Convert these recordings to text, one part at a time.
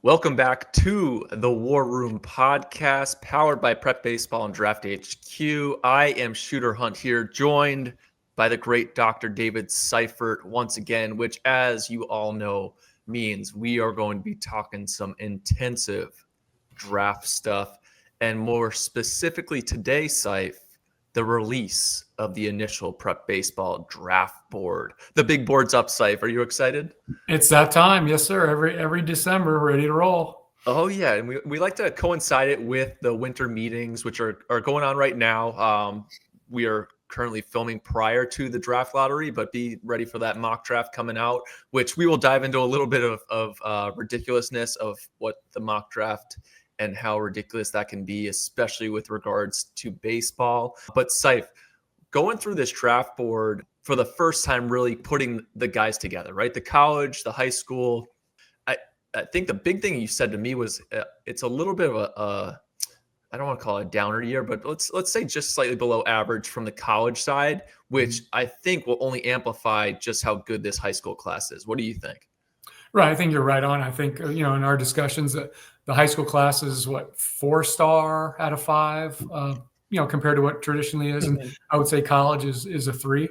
Welcome back to the War Room podcast, powered by Prep Baseball and Draft HQ. I am Shooter Hunt here, joined by the great Dr. David Seifert once again, which, as you all know, means we are going to be talking some intensive draft stuff, and more specifically today, Seif, the release of the initial Prep Baseball draft board. The big board's up, Seif. Are you excited? It's that time. Yes, sir. Every December, ready to roll. Oh, yeah. And we like to coincide it with the winter meetings, which are going on right now. We are currently filming prior to the draft lottery, but be ready for that mock draft coming out, which we will dive into a little bit of ridiculousness of what the mock draft and how ridiculous that can be, especially with regards to baseball. But Seif, going through this draft board for the first time, really putting the guys together, right? The college, the high school. I think the big thing you said to me was it's a little bit of I don't want to call it a downer year, but let's say just slightly below average from the college side, which I think will only amplify just how good this high school class is. What do you think? Right. I think you're right on. I think, in our discussions that the high school class is 4-star out of 5, compared to what traditionally is. And I would say college is a 3.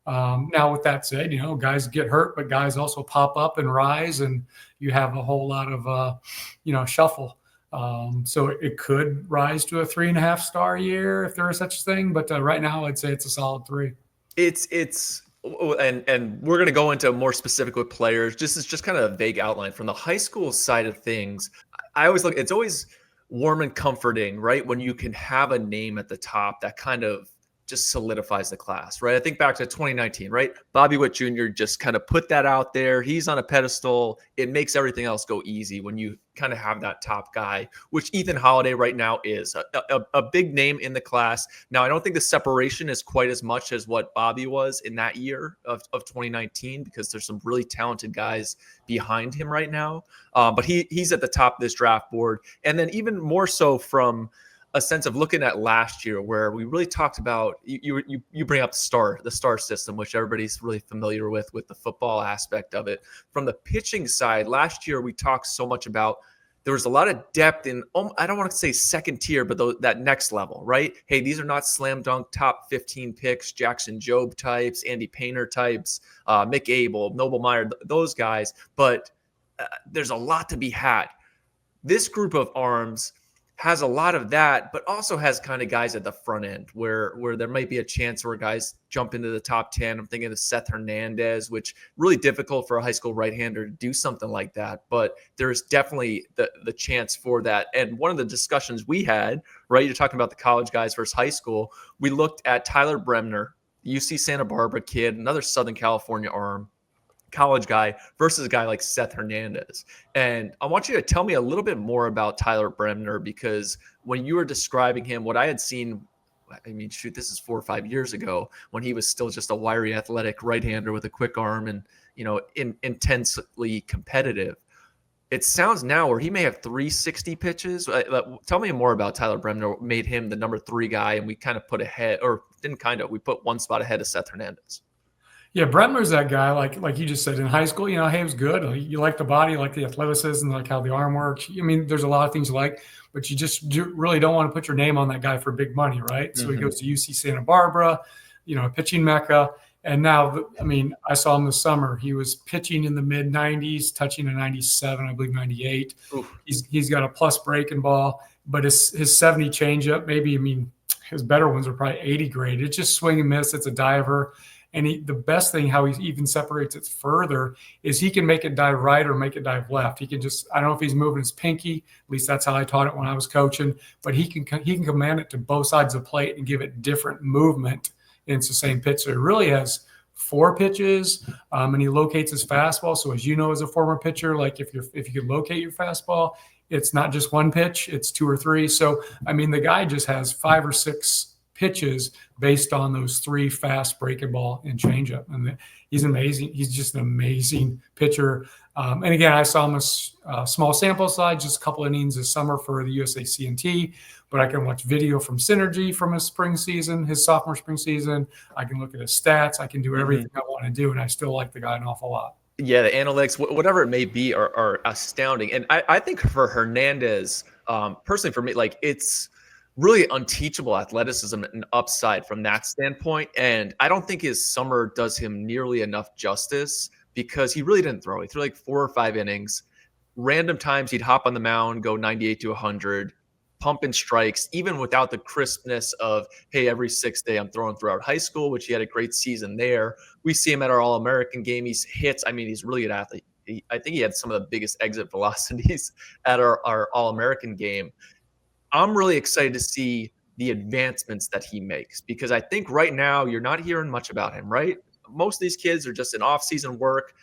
Now, with that said, guys get hurt, but guys also pop up and rise, and you have a whole lot of, shuffle. So it could rise to a 3.5-star year if there is such a thing. But right now, I'd say it's a solid 3. And we're going to go into more specific with players. Just kind of a vague outline from the high school side of things. I always look, it's always warm and comforting, right? When you can have a name at the top that kind of just solidifies the class, right? I think back to 2019, right? Bobby Witt Jr. just kind of put that out there. He's on a pedestal. It makes everything else go easy when you kind of have that top guy, which Ethan Holiday right now is a big name in the class. Now, I don't think the separation is quite as much as what Bobby was in that year of 2019, because there's some really talented guys behind him right now. But he's at the top of this draft board. And then even more so from a sense of looking at last year, where we really talked about, you bring up the star system, which everybody's really familiar with the football aspect of it. From the pitching side, last year we talked so much about there was a lot of depth in, I don't want to say second tier, but that next level, right? Hey, these are not slam dunk top 15 picks, Jackson Jobe types, Andy Painter types, Mick Abel, Noble Meyer, those guys, but there's a lot to be had. This group of arms has a lot of that, but also has kind of guys at the front end where there might be a chance where guys jump into the top 10. I'm thinking of Seth Hernandez, which really difficult for a high school right-hander to do something like that. But there's definitely the chance for that. And one of the discussions we had, right, you're talking about the college guys versus high school. We looked at Tyler Bremner, UC Santa Barbara kid, another Southern California arm, college guy versus a guy like Seth Hernandez. And I want you to tell me a little bit more about Tyler Bremner, because when you were describing him, what I had seen, I mean, shoot, this is 4 or 5 years ago when he was still just a wiry, athletic right-hander with a quick arm and, intensely competitive. It sounds now where he may have 360 pitches. Tell me more about Tyler Bremner, made him the number 3 guy, and we kind of put ahead, or didn't kind of, we put one spot ahead of Seth Hernandez. Yeah, Bremner's that guy, like you just said, in high school, he was good. You like the body, you like the athleticism, like how the arm works. I mean, there's a lot of things you like, but you just really don't want to put your name on that guy for big money, right? Mm-hmm. So he goes to UC Santa Barbara, a pitching mecca. And now, I saw him this summer. He was pitching in the mid-90s, touching a 97, I believe 98. Oof. He's got a plus breaking ball, but his 70 changeup, maybe, his better ones are probably 80 grade. It's just swing and miss. It's a diver. And the best thing, how he even separates it further, is he can make it dive right or make it dive left. He can I don't know if he's moving his pinky, at least that's how I taught it when I was coaching, but he can command it to both sides of the plate and give it different movement. And it's the same pitch. So it really has 4 pitches, and he locates his fastball. So as you know, as a former pitcher, like if you could locate your fastball, it's not just one pitch, it's 2 or 3. So, the guy just has 5 or 6 pitches based on those 3 fast breaking ball and changeup. And he's amazing. He's just an amazing pitcher. And again, I saw him a small sample size, just a couple innings this summer for the USA CNT, but I can watch video from Synergy from his sophomore spring season. I can look at his stats. I can do everything I want to do, and I still like the guy an awful lot. Yeah, the analytics, whatever it may be, are astounding. And I think for Hernandez, personally, for me, like it's really unteachable athleticism and upside from that standpoint. And I don't think his summer does him nearly enough justice because he really didn't throw. He threw like 4 or 5 innings. Random times he'd hop on the mound, go 98 to 100, pumping strikes, even without the crispness of, hey, every 6th day I'm throwing throughout high school, which he had a great season there. We see him at our All-American game. He's hits. I mean, he's really an athlete. I think he had some of the biggest exit velocities at our All-American game. I'm really excited to see the advancements that he makes because I think right now you're not hearing much about him, right? Most of these kids are just in off-season work.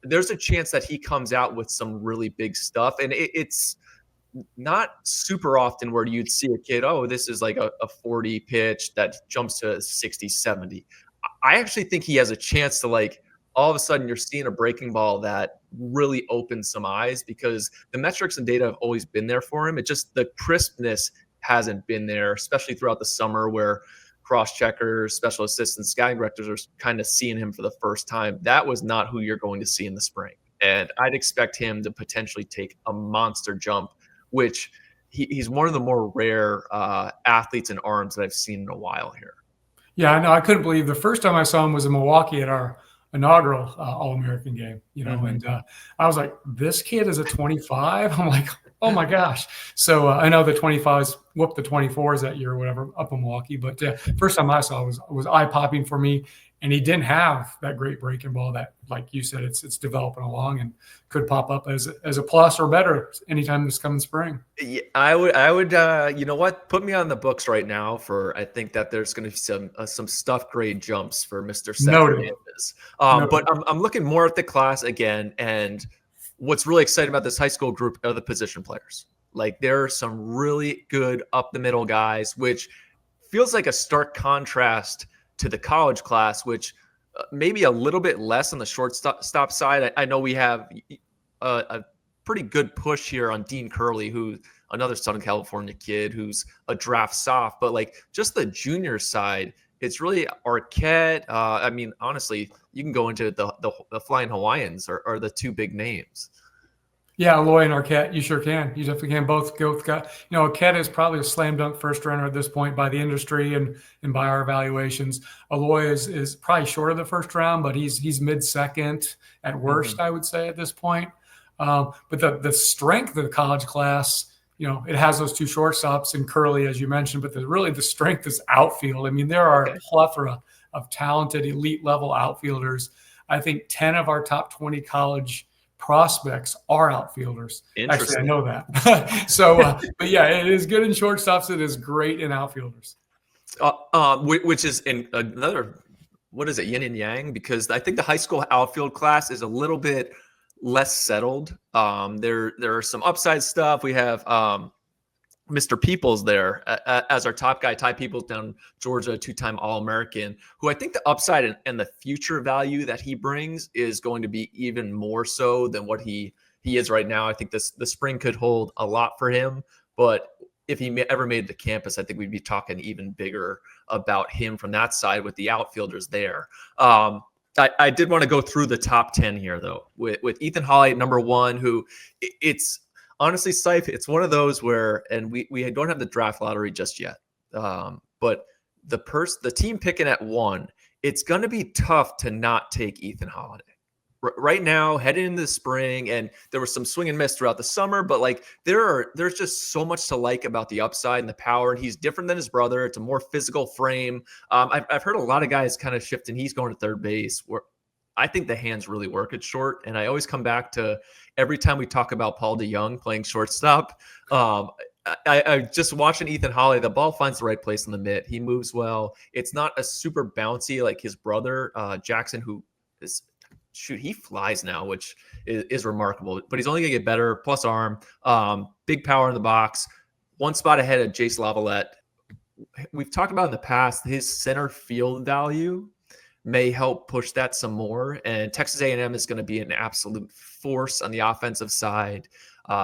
There's a chance that he comes out with some really big stuff, and it's not super often where you'd see a kid, oh, this is like a 40 pitch that jumps to 60, 70. I actually think he has a chance to like all of a sudden you're seeing a breaking ball that really opens some eyes because the metrics and data have always been there for him. It just the crispness hasn't been there, especially throughout the summer where cross checkers, special assistants, scouting directors are kind of seeing him for the first time. That was not who you're going to see in the spring. And I'd expect him to potentially take a monster jump, which he's one of the more rare athletes and arms that I've seen in a while here. Yeah, I know. I couldn't believe the first time I saw him was in Milwaukee at our inaugural All-American game, and I was like, this kid is a 25. I'm like, oh my gosh. So I know the 25s whooped the 24s that year or whatever up in Milwaukee. But first time I saw it was eye-popping for me. And he didn't have that great breaking ball that, like you said, it's developing along and could pop up as a plus or better anytime this coming spring. Yeah, I would, you know what? Put me on the books right now for. I think that there's going to be some stuff grade jumps for Mr. Seth Hernandez. But I'm looking more at the class again, and what's really exciting about this high school group are the position players. Like there are some really good up the middle guys, which feels like a stark contrast to the college class, which maybe a little bit less on the shortstop side. I know we have a pretty good push here on Dean Curley, who's another Southern California kid who's a draft soft, but like just the junior side, it's really Arquette. I mean, honestly, you can go into the Flying Hawaiians are the two big names. Yeah, Aloy and Arquette, you sure can. You definitely can. Both got, Arquette is probably a slam dunk first runner at this point by the industry and by our evaluations. Aloy is probably short of the first round, but he's mid second at worst, I would say at this point. But the strength of the college class, it has those two shortstops and Curley, as you mentioned, but really the strength is outfield. I mean, there are a plethora of talented elite level outfielders. I think 10 of our top 20 college prospects are outfielders. Actually, I know that. But yeah, it is good in shortstops. It is great in outfielders. Which is in another, what is it, yin and yang? Because I think the high school outfield class is a little bit less settled. There are some upside stuff. We have Mr. Peoples there as our top guy. Ty Peoples down Georgia, 2-time All-American, who I think the upside and the future value that he brings is going to be even more so than what he is right now. I think the spring could hold a lot for him, but if he ever made it to campus, I think we'd be talking even bigger about him from that side with the outfielders there. I did want to go through the top 10 here, though, with Ethan Hawley at number 1, who it's honestly, Seif, it's one of those where, and we don't have the draft lottery just yet, but the team picking at 1, it's going to be tough to not take Ethan Holiday. Right now, heading into the spring, and there was some swing and miss throughout the summer, but like there's just so much to like about the upside and the power, and he's different than his brother. It's a more physical frame. I've heard a lot of guys kind of shifting. He's going to third base, where I think the hands really work at short, and I always come back to every time we talk about Paul DeYoung playing shortstop. I just watching Ethan Hawley, the ball finds the right place in the mitt. He moves well. It's not a super bouncy like his brother Jackson, who is. Shoot, he flies now, which is remarkable. But he's only going to get better, plus arm, big power in the box, one spot ahead of Jace Lavalette. We've talked about in the past, his center field value may help push that some more. And Texas A&M is going to be an absolute force on the offensive side.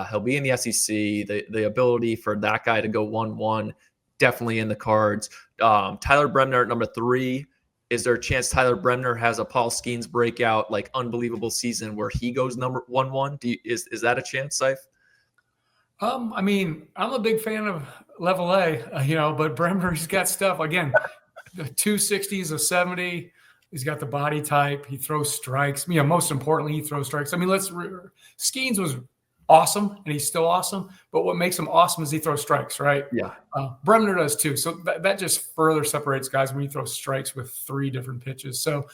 He'll be in the SEC. The ability for that guy to go 1-1, definitely in the cards. Tyler Bremner at number 3. Is there a chance Tyler Bremner has a Paul Skeens breakout, like unbelievable season where he goes number 1-1? Is that a chance, Seif? I mean, I'm a big fan of Level A, but Bremner, he's got stuff again. The 260s, a 70. He's got the body type. He throws strikes. Most importantly, he throws strikes. I mean, Skeens was awesome, and he's still awesome. But what makes him awesome is he throws strikes, right? Yeah. Bremner does too. So that just further separates guys when you throw strikes with 3 different pitches. So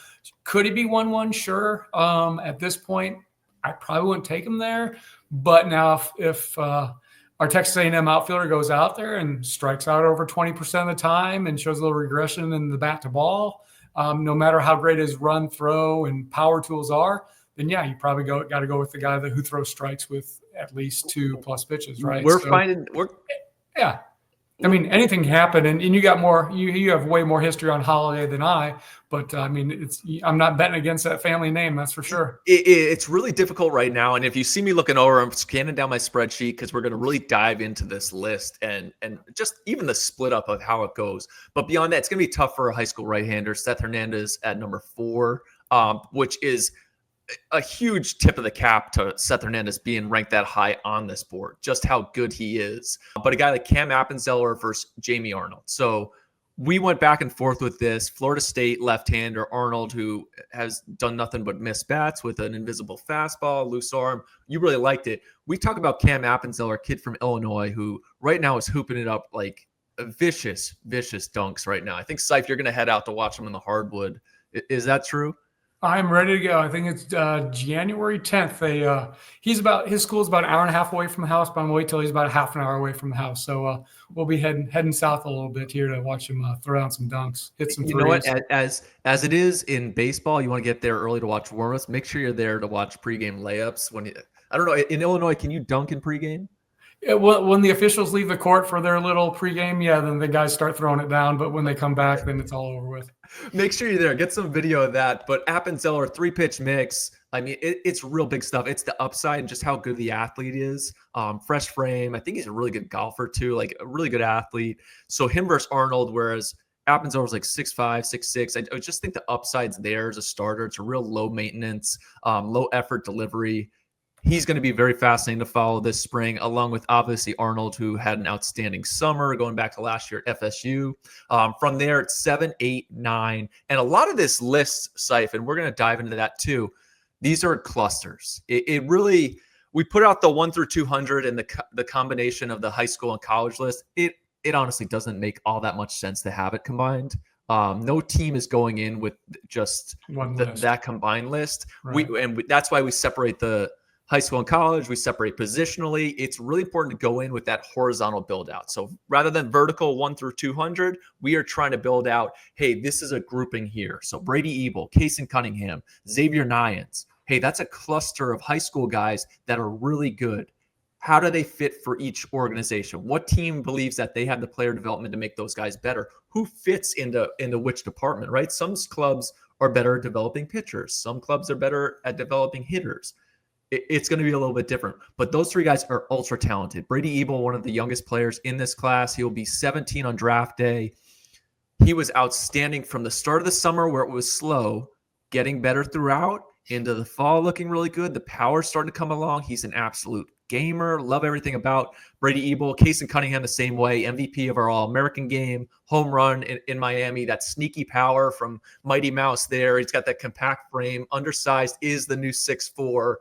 could he be 1-1? Sure. At this point, I probably wouldn't take him there. But now if our Texas A&M outfielder goes out there and strikes out over 20% of the time and shows a little regression in the bat to ball, no matter how great his run, throw, and power tools are, then yeah, you probably got to go with the guy who throws strikes with at least 2+ pitches, right? Yeah. I mean, anything can happen, and you got more. You have way more history on Holiday than I, but I mean, I'm not betting against that family name, that's for sure. It's really difficult right now, and if you see me looking over, I'm scanning down my spreadsheet because we're going to really dive into this list and just even the split up of how it goes. But beyond that, it's going to be tough for a high school right-hander. Seth Hernandez at number 4, which is a huge tip of the cap to Seth Hernandez being ranked that high on this board, just how good he is. But a guy like Cam Appenzeller versus Jamie Arnold. So we went back and forth with this. Florida State left-hander Arnold, who has done nothing but miss bats with an invisible fastball, loose arm. You really liked it. We talk about Cam Appenzeller, kid from Illinois, who right now is hooping it up like vicious dunks right now. I think, Seif, you're going to head out to watch him in the hardwood. Is that true? I'm ready to go. I think it's January 10th. His school's about an hour and a half away from the house, but I'm wait till he's about a half an hour away from the house. So we'll be heading south a little bit here to watch him throw down some dunks, hit some threes. You know what? As it is in baseball, you want to get there early to watch warm-ups. Make sure you're there to watch pregame layups. I don't know, in Illinois, can you dunk in pregame? When the officials leave the court for their little pregame, yeah, then the guys start throwing it down. But when they come back, then it's all over with. Make sure you're there. Get some video of that. But Appenzeller, 3-pitch mix. I mean, it's real big stuff. It's the upside and just how good the athlete is. Fresh frame. I think he's a really good golfer too, like a really good athlete. So him versus Arnold, whereas Appenzeller was like 6'5", 6'6". I just think the upside's there as a starter. It's a real low maintenance, low effort delivery. He's going to be very fascinating to follow this spring, along with obviously Arnold, who had an outstanding summer going back to last year at FSU. From there, it's 7, 8, 9. And a lot of this list, Seif, and we're going to dive into that too. These are clusters. It really, we put out the 1 through 200 and the combination of the high school and college list. It honestly doesn't make all that much sense to have it combined. No team is going in with just that combined list. Right. That's why we separate the high school and college. We separate positionally. It's really important to go in with that horizontal build out. So rather than vertical 1 through 200, we are trying to build out, hey, this is a grouping here. So Brady Ebel, Kason Cunningham, Xavier Nyans. Hey, that's a cluster of high school guys that are really good. How do they fit for each organization? What team believes that they have the player development to make those guys better? Who fits into which department, right? Some clubs are better at developing pitchers. Some clubs are better at developing hitters. It's going to be a little bit different. But those 3 guys are ultra talented. Brady Ebel, one of the youngest players in this class. He'll be 17 on draft day. He was outstanding from the start of the summer where it was slow, getting better throughout, into the fall looking really good. The power's starting to come along. He's an absolute gamer. Love everything about Brady Ebel. Kason Cunningham the same way. MVP of our All-American game. Home run in Miami. That sneaky power from Mighty Mouse there. He's got that compact frame. Undersized, is the new 6'4".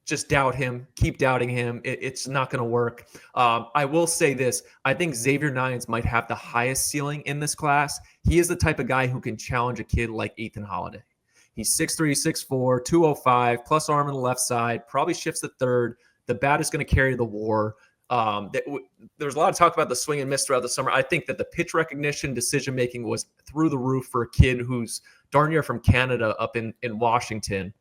Just doubt him. Keep doubting him. It's not going to work. I will say this. I think Xavier Nyans might have the highest ceiling in this class. He is the type of guy who can challenge a kid like Ethan Holiday. He's 6'3", 6'4", 205, plus arm on the left side, probably shifts the third. The bat is going to carry the war. There's a lot of talk about the swing and miss throughout the summer. I think that the pitch recognition, decision-making was through the roof for a kid who's darn near from Canada up in Washington,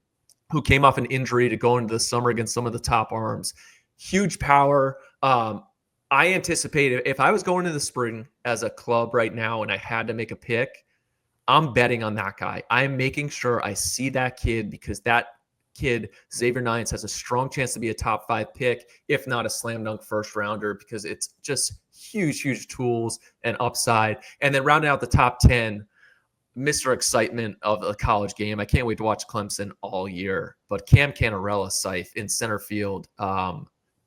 who came off an injury to go into the summer against some of the top arms. Huge power. I anticipate if I was going to the spring as a club right now and I had to make a pick, I'm betting on that guy. I'm making sure I see that kid because that kid, Xavier Nyans, has a strong chance to be a top 5 pick, if not a slam dunk first rounder, because it's just huge tools and upside. And then rounding out the top 10, Mr. Excitement of the college game. I can't wait to watch Clemson all year. But Cam Canarella, Seif, in center field,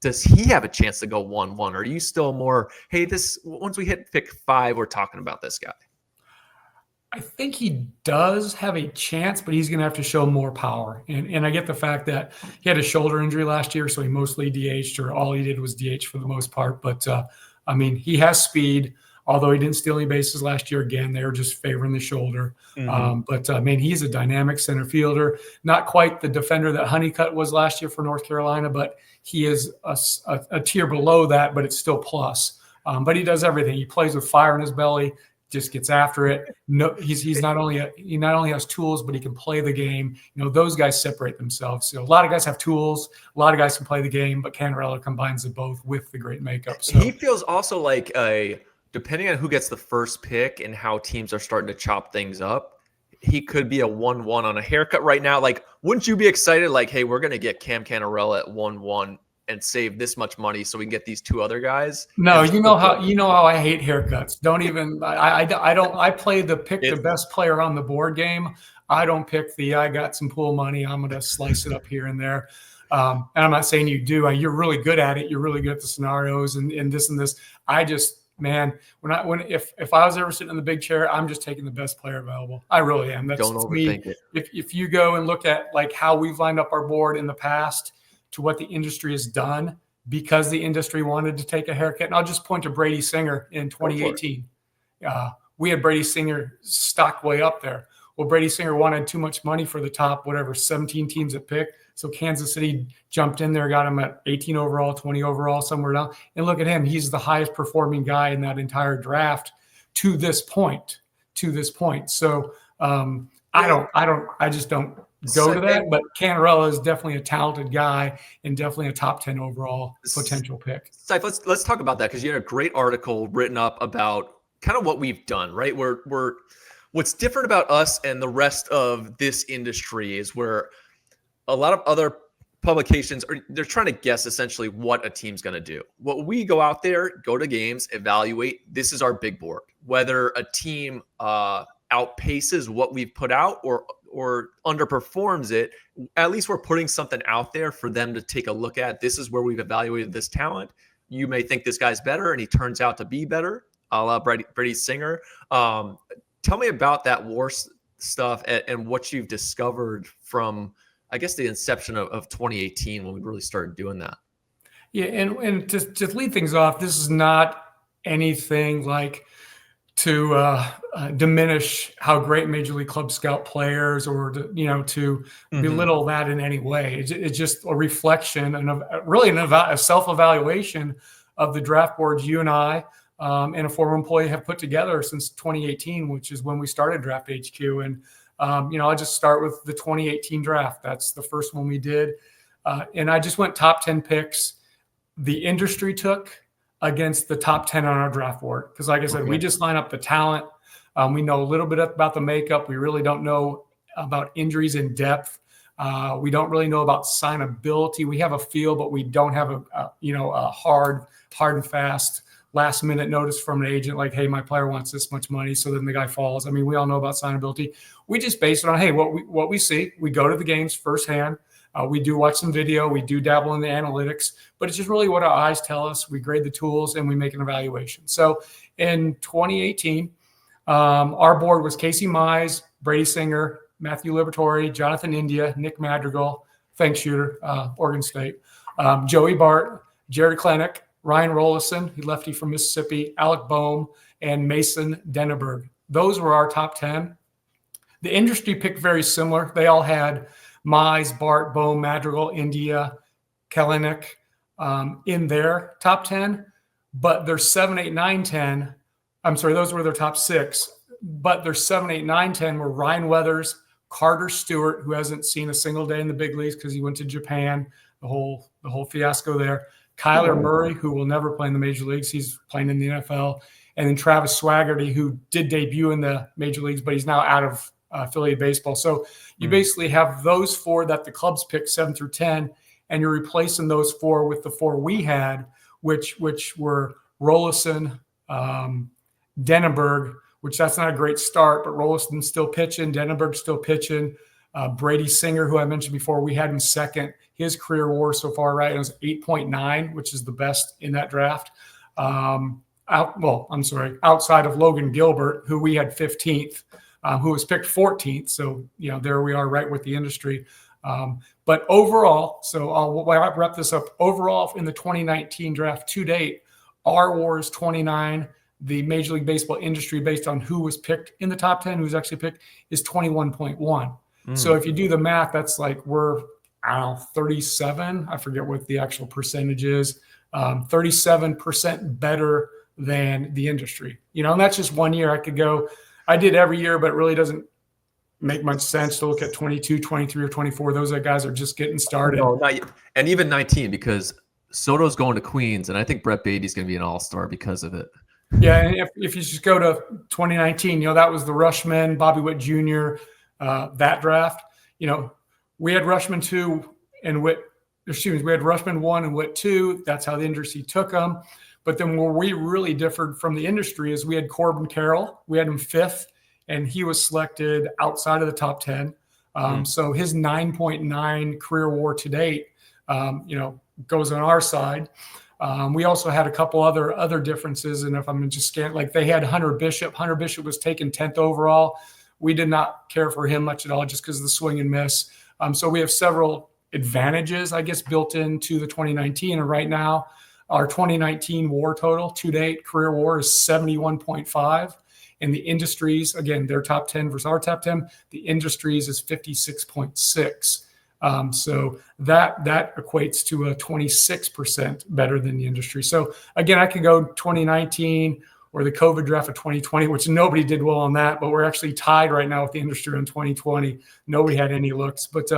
does he have a chance to go 1-1? Or are you still more, hey, this once we hit pick 5, we're talking about this guy? I think he does have a chance, but he's going to have to show more power. And I get the fact that he had a shoulder injury last year, so he mostly DH'd, or all he did was DH for the most part. But, I mean, he has speed, although he didn't steal any bases last year. Again, they were just favoring the shoulder. But, man, he's a dynamic center fielder. Not quite the defender that Honeycutt was last year for North Carolina, but he is a tier below that, but it's still plus. But he does everything. He plays with fire in his belly. Just gets after it. No, he not only has tools, but he can play the game. You know, those guys separate themselves. So a lot of guys have tools, a lot of guys can play the game, but Canarella combines the both with the great makeup. So he feels also like depending on who gets the first pick and how teams are starting to chop things up, he could be a 1-1 on a haircut right now. Like, wouldn't you be excited? Like, hey, we're going to get Cam Canarella at 1-1 and save this much money so we can get these 2 other guys. No, you know how I hate haircuts. Don't even I don't I play the pick the best player on the board game. I don't pick I got some pool money, I'm gonna slice it up here and there. And I'm not saying you do. You're really good at it. You're really good at the scenarios and this and this. I just, man, if I was ever sitting in the big chair, I'm just taking the best player available. I really am. That's don't overthink it. If you go and look at like how we've lined up our board in the past to what the industry has done, because the industry wanted to take a haircut. And I'll just point to Brady Singer in 2018. We had Brady Singer stocked way up there. Well, Brady Singer wanted too much money for the top, 17 teams at pick. So Kansas City jumped in there, got him at 18 overall, 20 overall, somewhere down. And look at him. He's the highest performing guy in that entire draft to this point. So I just don't go to that, but Canarella is definitely a talented guy and definitely a top 10 overall potential pick. Seif, let's talk about that, because you had a great article written up about kind of what we've done, right? We're what's different about us and the rest of this industry is where a lot of other publications they're trying to guess essentially what a team's going to do. What we go out there, go to games, evaluate. This is our big board. Whether a team outpaces what we've put out or underperforms it, at least we're putting something out there for them to take a look at. This is where we've evaluated this talent. You may think this guy's better, and he turns out to be better, a la Brady Singer. Tell me about that war stuff and what you've discovered from, I guess, the inception of 2018 when we really started doing that. Yeah, and to lead things off, this is not anything like to diminish how great Major League Club scout players or to belittle that in any way. It's just a reflection and really a self-evaluation of the draft boards you and I and a former employee have put together since 2018, which is when we started Draft HQ. And I'll just start with the 2018 draft. That's the first one we did. And I just went top 10 picks the industry took against the top 10 on our draft board. Because like I said, we just line up the talent. We know a little bit about the makeup. We really don't know about injuries in depth. We don't really know about signability. We have a feel, but we don't have a hard and fast last minute notice from an agent like, hey, my player wants this much money. So then the guy falls. I mean, we all know about signability. We just base it on, hey, what we see. We go to the games firsthand. We do watch some video. We do dabble in the analytics, but it's just really what our eyes tell us. We grade the tools and we make an evaluation. So in 2018, our board was Casey Mize, Brady Singer, Matthew Liberatore, Jonathan India, Nick Madrigal, thanks shooter, Oregon State, Joey Bart, Jared Klenick, Ryan Rollison, he lefty from Mississippi, Alec Boehm, and Mason Denneberg. Those were our top 10. The industry picked very similar. They all had Mize, Bart, Boehm, Madrigal, India, Kelenic in their top 10, but their 7, 8, 9, 10, I'm sorry, those were their top 6, but their 7, 8, 9, 10 were Ryan Weathers, Carter Stewart, who hasn't seen a single day in the big leagues because he went to Japan, the whole fiasco there, Kyler Murray, who will never play in the major leagues. He's playing in the NFL. And then Travis Swaggerty, who did debut in the major leagues, but he's now out of affiliate baseball. So you basically have those 4 that the clubs picked 7 through 10, and you're replacing those 4 with the 4 we had, which were Rollison, Denneberg, which that's not a great start, but Rolliston's still pitching, Denenberg's still pitching. Brady Singer, who I mentioned before, we had him second. His career WAR so far, right, it was 8.9, which is the best in that draft. Outside of Logan Gilbert, who we had 15th, who was picked 14th. So, there we are right with the industry. But overall, so I'll wrap this up. Overall, in the 2019 draft to date, our WAR is 29. The Major League Baseball industry, based on who was picked in the top 10, who was actually picked, is 21.1. So if you do the math, that's like we're, 37. I forget what the actual percentage is. 37% better than the industry. And that's just 1 year. I did every year, but it really doesn't make much sense to look at 22, 23, or 24. Those guys are just getting started. No, not yet. And even 19, because Soto's going to Queens, and I think Brett Beatty's going to be an all-star because of it. Yeah, and if you just go to 2019, that was the Rushman, Bobby Witt Jr., that draft. We had Rushman 2 and Witt. We had Rushman 1 and Witt 2. That's how the industry took them. But then where we really differed from the industry is we had Corbin Carroll. We had him 5th, and he was selected outside of the top 10. So his 9.9 career WAR to date, goes on our side. We also had a couple other differences, and if I'm just scanning, like they had Hunter Bishop. Hunter Bishop was taken 10th overall. We did not care for him much at all, just because of the swing and miss. So we have several advantages, I guess, built into the 2019. And right now, our 2019 WAR total to date, career WAR, is 71.5. And the industries, again, their top 10 versus our top 10, the industries is 56.6. So that equates to a 26% better than the industry. So again, I could go 2019 or the COVID draft of 2020, which nobody did well on that, but we're actually tied right now with the industry in 2020. Nobody had any looks. But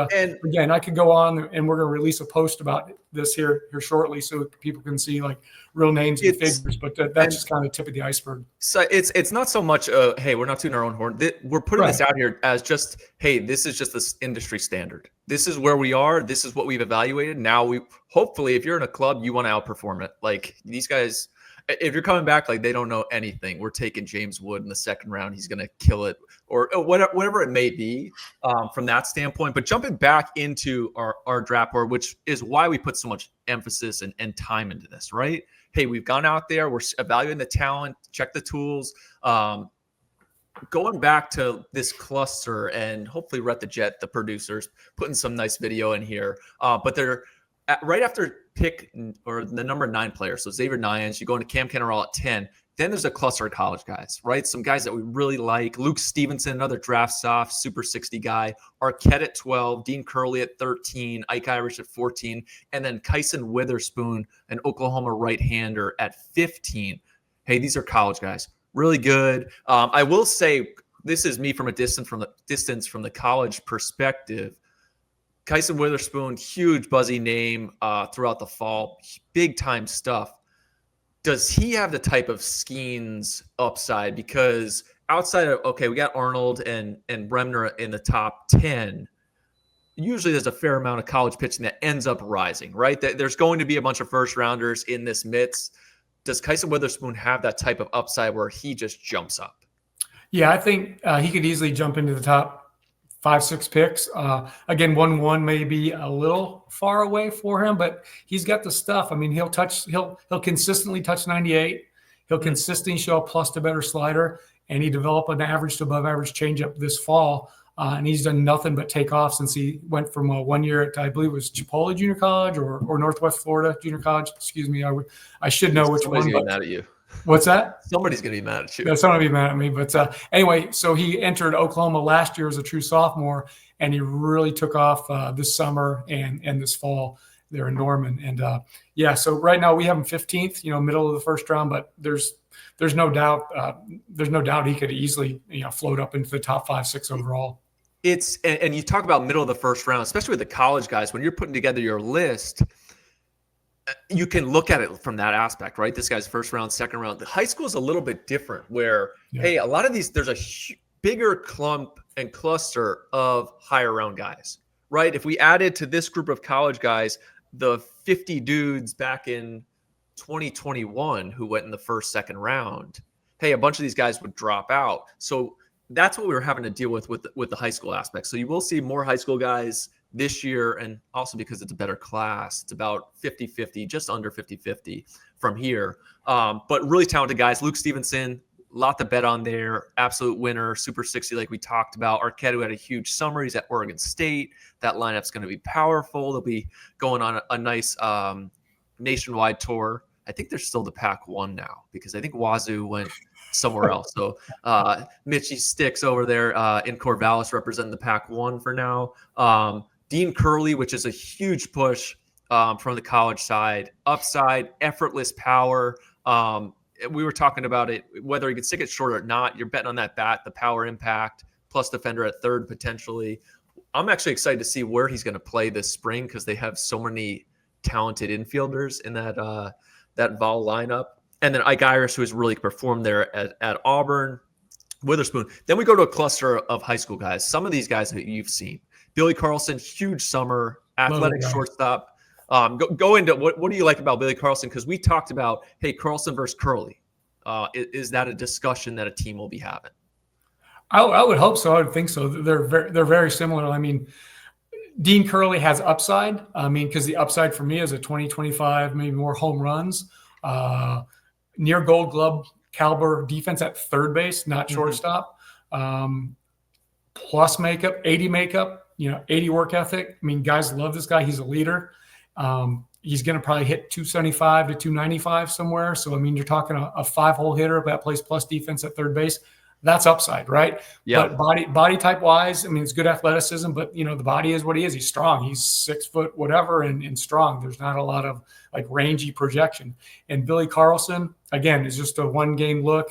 again, I could go on, and we're going to release a post about this here shortly, so people can see like real names and figures. But that's just kind of the tip of the iceberg. So it's not so much, hey, we're not tooting our own horn. We're putting this out here as just, hey, this is just this industry standard. This is where we are. This is what we've evaluated. Now hopefully, if you're in a club, you want to outperform it. Like these guys. If you're coming back like they don't know anything, we're taking James Wood in the second round. He's going to kill it, or whatever it may be from that standpoint. But jumping back into our draft board, which is why we put so much emphasis and time into this, right? Hey, we've gone out there. We're evaluating the talent, check the tools. Going back to this cluster, and hopefully Rhett the Jet, the producers, putting some nice video in here. But they're right after pick or the number 9 player. So Xavier Nyans, you go into Cam Kennerall at 10. Then there's a cluster of college guys, right? Some guys that we really like. Luke Stevenson, another draft soft, super 60 guy. Arquette at 12. Dean Curley at 13. Ike Irish at 14. And then Kyson Witherspoon, an Oklahoma right-hander, at 15. Hey, these are college guys. Really good. I will say, this is me from a distance from the college perspective. Kyson Witherspoon, huge buzzy name throughout the fall, big time stuff. Does he have the type of Skeens upside? Because outside of, okay, we got Arnold and Bremner in the top 10. Usually there's a fair amount of college pitching that ends up rising, right? There's going to be a bunch of first rounders in this midst. Does Kyson Witherspoon have that type of upside where he just jumps up? Yeah, I think he could easily jump into the top 5-6 picks. Again, 1-1 may be a little far away for him, but he's got the stuff. I mean, he'll consistently touch 98. He'll consistently show a plus to better slider, and he developed an average to above average changeup this fall. And he's done nothing but take off since he went from 1 year at, I believe it was Chipola Junior College or Northwest Florida Junior College. Excuse me. I should know which one. Somebody's mad at you. What's that? Somebody's going to be mad at you. Yeah, someone will be mad at me. But anyway, so he entered Oklahoma last year as a true sophomore, and he really took off this summer and this fall there in Norman. And so right now we have him 15th, middle of the first round, but there's no doubt he could easily float up into the top 5-6 overall. And you talk about middle of the first round, especially with the college guys, when you're putting together your list, you can look at it from that aspect, right? This guy's first round, second round. The high school is a little bit different where, hey, a lot of these, there's a bigger clump and cluster of higher round guys, right? If we added to this group of college guys, the 50 dudes back in 2021 who went in the first, second round, hey, a bunch of these guys would drop out. So that's what we were having to deal with the high school aspect. So you will see more high school guys this year, and also because it's a better class, it's about 50-50, just under 50-50 from here. But really talented guys. Luke Stevenson, a lot to bet on there. Absolute winner, Super 60 like we talked about. Arquette, who had a huge summer. He's at Oregon State. That lineup's going to be powerful. They'll be going on a nice nationwide tour. I think they're still the Pac-1 now because I think Wazoo went somewhere else. So Mitchie Sticks over there in Corvallis representing the Pac-1 for now. Dean Curley, which is a huge push from the college side. Upside, effortless power. We were talking about it, whether he could stick it short or not. You're betting on that bat, the power impact, plus defender at third potentially. I'm actually excited to see where he's going to play this spring because they have so many talented infielders in that Vol lineup. And then Ike Iris, who has really performed there at Auburn, Witherspoon. Then we go to a cluster of high school guys. Some of these guys that you've seen. Billy Carlson, huge summer, athletic shortstop. Go into what do you like about Billy Carlson? Because we talked about, hey, Carlson versus Curley. Is that a discussion that a team will be having? I would hope so. I would think so. They're very similar. I mean, Dean Curley has upside. I mean, because the upside for me is a 20-25, maybe more home runs, near Gold Glove caliber defense at third base, not shortstop, plus makeup, 80 makeup, 80 work ethic. I mean, guys love this guy. He's a leader. He's going to probably hit 275 to 295 somewhere. So, I mean, you're talking a 5-hole hitter that plays plus defense at third base. That's upside, right? Yeah. But body type wise, I mean, it's good athleticism, but the body is what he is. He's strong. He's 6 foot whatever and strong. There's not a lot of like rangy projection. And Billy Carlson, again, is just a 1-game look.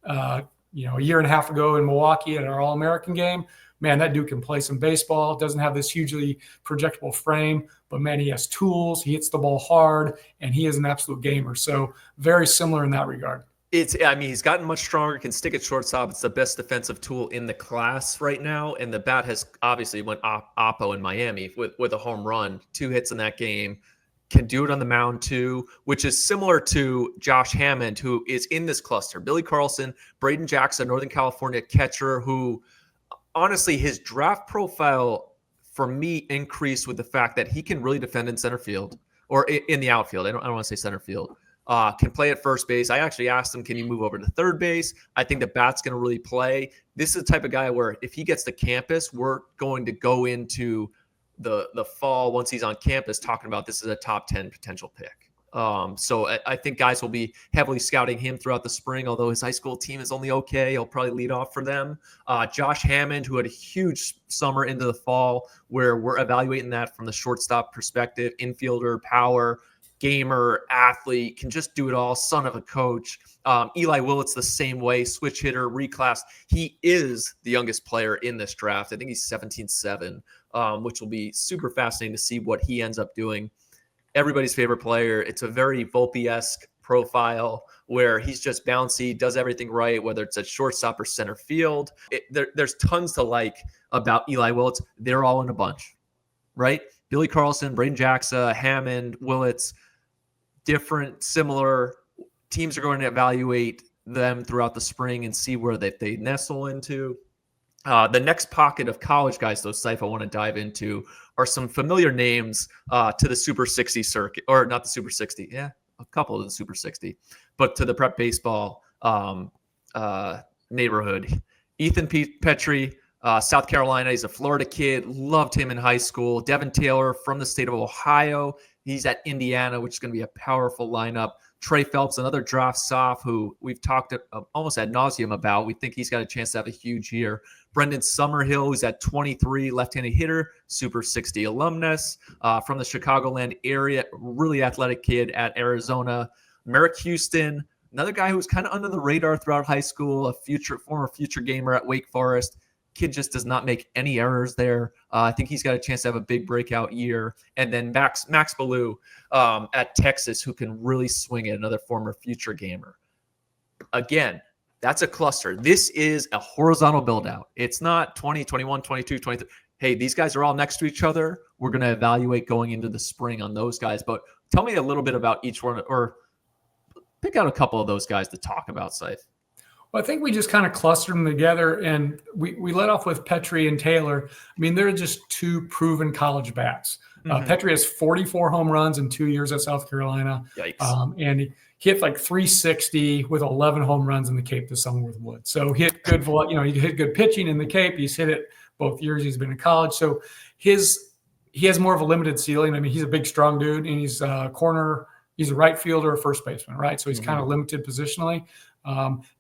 A year and a half ago in Milwaukee at our All-American game, man, that dude can play some baseball. Doesn't have this hugely projectable frame, but man, he has tools. He hits the ball hard, and he is an absolute gamer. So very similar in that regard. He's gotten much stronger, can stick at shortstop. It's the best defensive tool in the class right now. And the bat has obviously went oppo in Miami with a home run, 2 hits in that game, can do it on the mound too, which is similar to Josh Hammond, who is in this cluster. Billy Carlson, Braden Jackson, Northern California catcher, who honestly, his draft profile for me increased with the fact that he can really defend in center field or in the outfield. I don't want to say center field. Can play at first base. I actually asked him, can you move over to third base? I think the bat's going to really play. This is the type of guy where if he gets to campus, we're going to go into the fall once he's on campus talking about this is a top 10 potential pick. So I think guys will be heavily scouting him throughout the spring, although his high school team is only okay. He'll probably lead off for them. Josh Hammond, who had a huge summer into the fall, where we're evaluating that from the shortstop perspective, infielder, power, gamer, athlete, can just do it all, son of a coach. Eli Willits the same way, switch hitter, reclass. He is the youngest player in this draft. I think he's 17-7, which will be super fascinating to see what he ends up doing. Everybody's favorite player. It's a very Volpe-esque profile where he's just bouncy, does everything right, whether it's at shortstop or center field. There's tons to like about Eli Willits. They're all in a bunch, right? Billy Carlson, Braden Jackson, Hammond, Willits, different, similar. Teams are going to evaluate them throughout the spring and see where they nestle into. The next pocket of college guys, though, Seif, I want to dive into are some familiar names to the Super 60 circuit, or not the Super 60. Yeah, a couple of the Super 60, but to the prep baseball neighborhood. Ethan Petrie, South Carolina. He's a Florida kid. Loved him in high school. Devin Taylor from the state of Ohio. He's at Indiana, which is going to be a powerful lineup. Trey Phelps, another draft soph who we've talked almost ad nauseum about. We think he's got a chance to have a huge year. Brendan Summerhill, who's at 23, left-handed hitter, Super 60 alumnus from the Chicagoland area, really athletic kid at Arizona. Merrick Houston, another guy who was kind of under the radar throughout high school, a former future gamer at Wake Forest. Kid just does not make any errors there. I think he's got a chance to have a big breakout year. And then Max Ballou at Texas, who can really swing it, another former future gamer. Again, that's a cluster. This is a horizontal build-out. It's not 20, 21, 22, 23. Hey, these guys are all next to each other. We're going to evaluate going into the spring on those guys. But tell me a little bit about each one, or pick out a couple of those guys to talk about, Seif. Well, I think we just kind of clustered them together, and we let off with Petrie and Taylor. I mean, they're just two proven college bats. Petrie has 44 home runs in 2 years at South Carolina. Yikes. And he hit like 360 with 11 home runs in the Cape this summer with Wood. So he hit good, he hit good pitching in the Cape. He's hit it both years he's been in college. So he has more of a limited ceiling. I mean, he's a big, strong dude, and he's a corner. He's a right fielder or first baseman, right? So he's kind of limited positionally.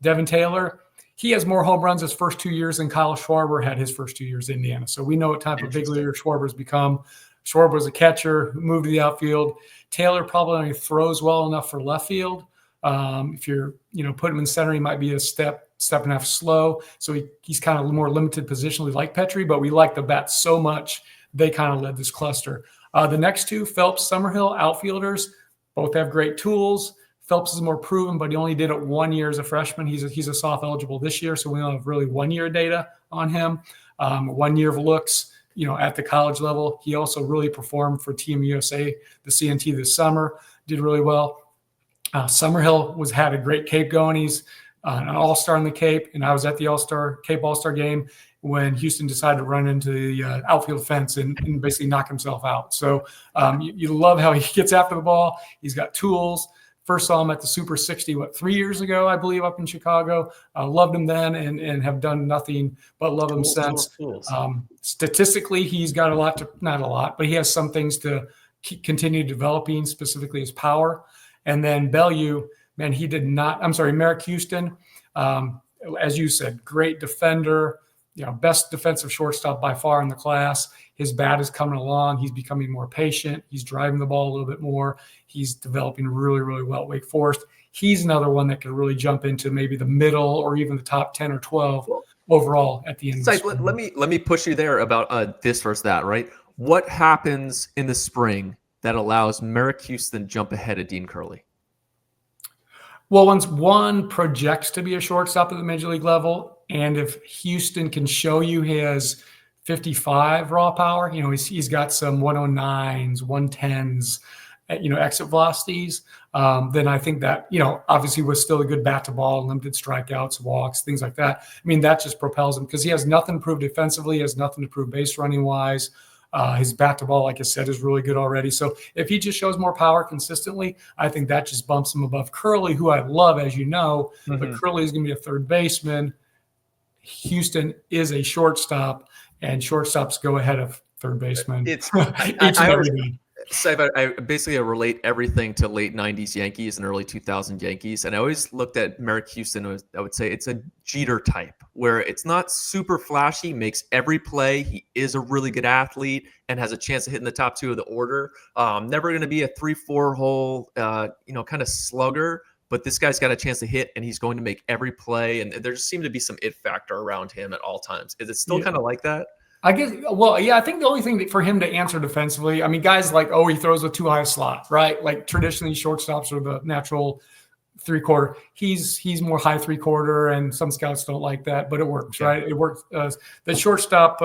Devin Taylor, he has more home runs his first 2 years than Kyle Schwarber had his first 2 years in Indiana. So we know what type of big leaguer Schwarber's become. Schwarber was a catcher who moved to the outfield. Taylor probably only throws well enough for left field. If you're, put him in center, he might be a step and a half slow. So he's kind of more limited positionally like Petrie, but we like the bat so much, they kind of led this cluster. The next two, Phelps, Summerhill, outfielders, both have great tools. Phelps is more proven, but he only did it 1 year as a freshman. He's a soft eligible this year, so we don't have really 1 year data on him. 1 year of looks, at the college level. He also really performed for Team USA, the CNT this summer, did really well. Summerhill had a great Cape going. He's an all-star in the Cape, and I was at the Cape All-Star game when Houston decided to run into the outfield fence and basically knock himself out. So you love how he gets after the ball. He's got tools. First saw him at the Super 60, 3 years ago, I believe, up in Chicago. Loved him then and have done nothing but love him since. Statistically, he's got not a lot, but he has some things to continue developing, specifically his power. And then Bellew, man, Merrick Houston, as you said, great defender, best defensive shortstop by far in the class. His bat is coming along. He's becoming more patient. He's driving the ball a little bit more. He's developing really, really well at Wake Forest. He's another one that could really jump into maybe the middle or even the top 10 or 12 overall at the end. Let me push you there about this versus that, right? What happens in the spring that allows Merrick Houston jump ahead of Dean Curley? Well, once one projects to be a shortstop at the major league level, and if Houston can show you his 55 raw power, he's got some 109s, 110s, exit velocities, then I think that, obviously was still a good bat to ball, limited strikeouts, walks, things like that. I mean, that just propels him because he has nothing to prove defensively, he has nothing to prove base running wise. His bat to ball, like I said, is really good already. So if he just shows more power consistently, I think that just bumps him above Curley, who I love, as you know, but Curley is going to be a third baseman. Houston is a shortstop, and shortstops go ahead of third baseman. I basically relate everything to late 90s Yankees and early 2000 Yankees. And I always looked at Merrick Houston, I would say it's a Jeter type, where it's not super flashy, makes every play. He is a really good athlete and has a chance to hit in the top two of the order. Never going to be a 3-4 hole, kind of slugger. But this guy's got a chance to hit, and he's going to make every play. And there just seemed to be some it factor around him at all times. Is it still kind of like that? I guess, I think the only thing for him to answer defensively, I mean, guys like, he throws a too high slot, right? Like traditionally shortstops are the natural 3/4. He's more high 3/4, and some scouts don't like that, but it works, right? It works. The shortstop,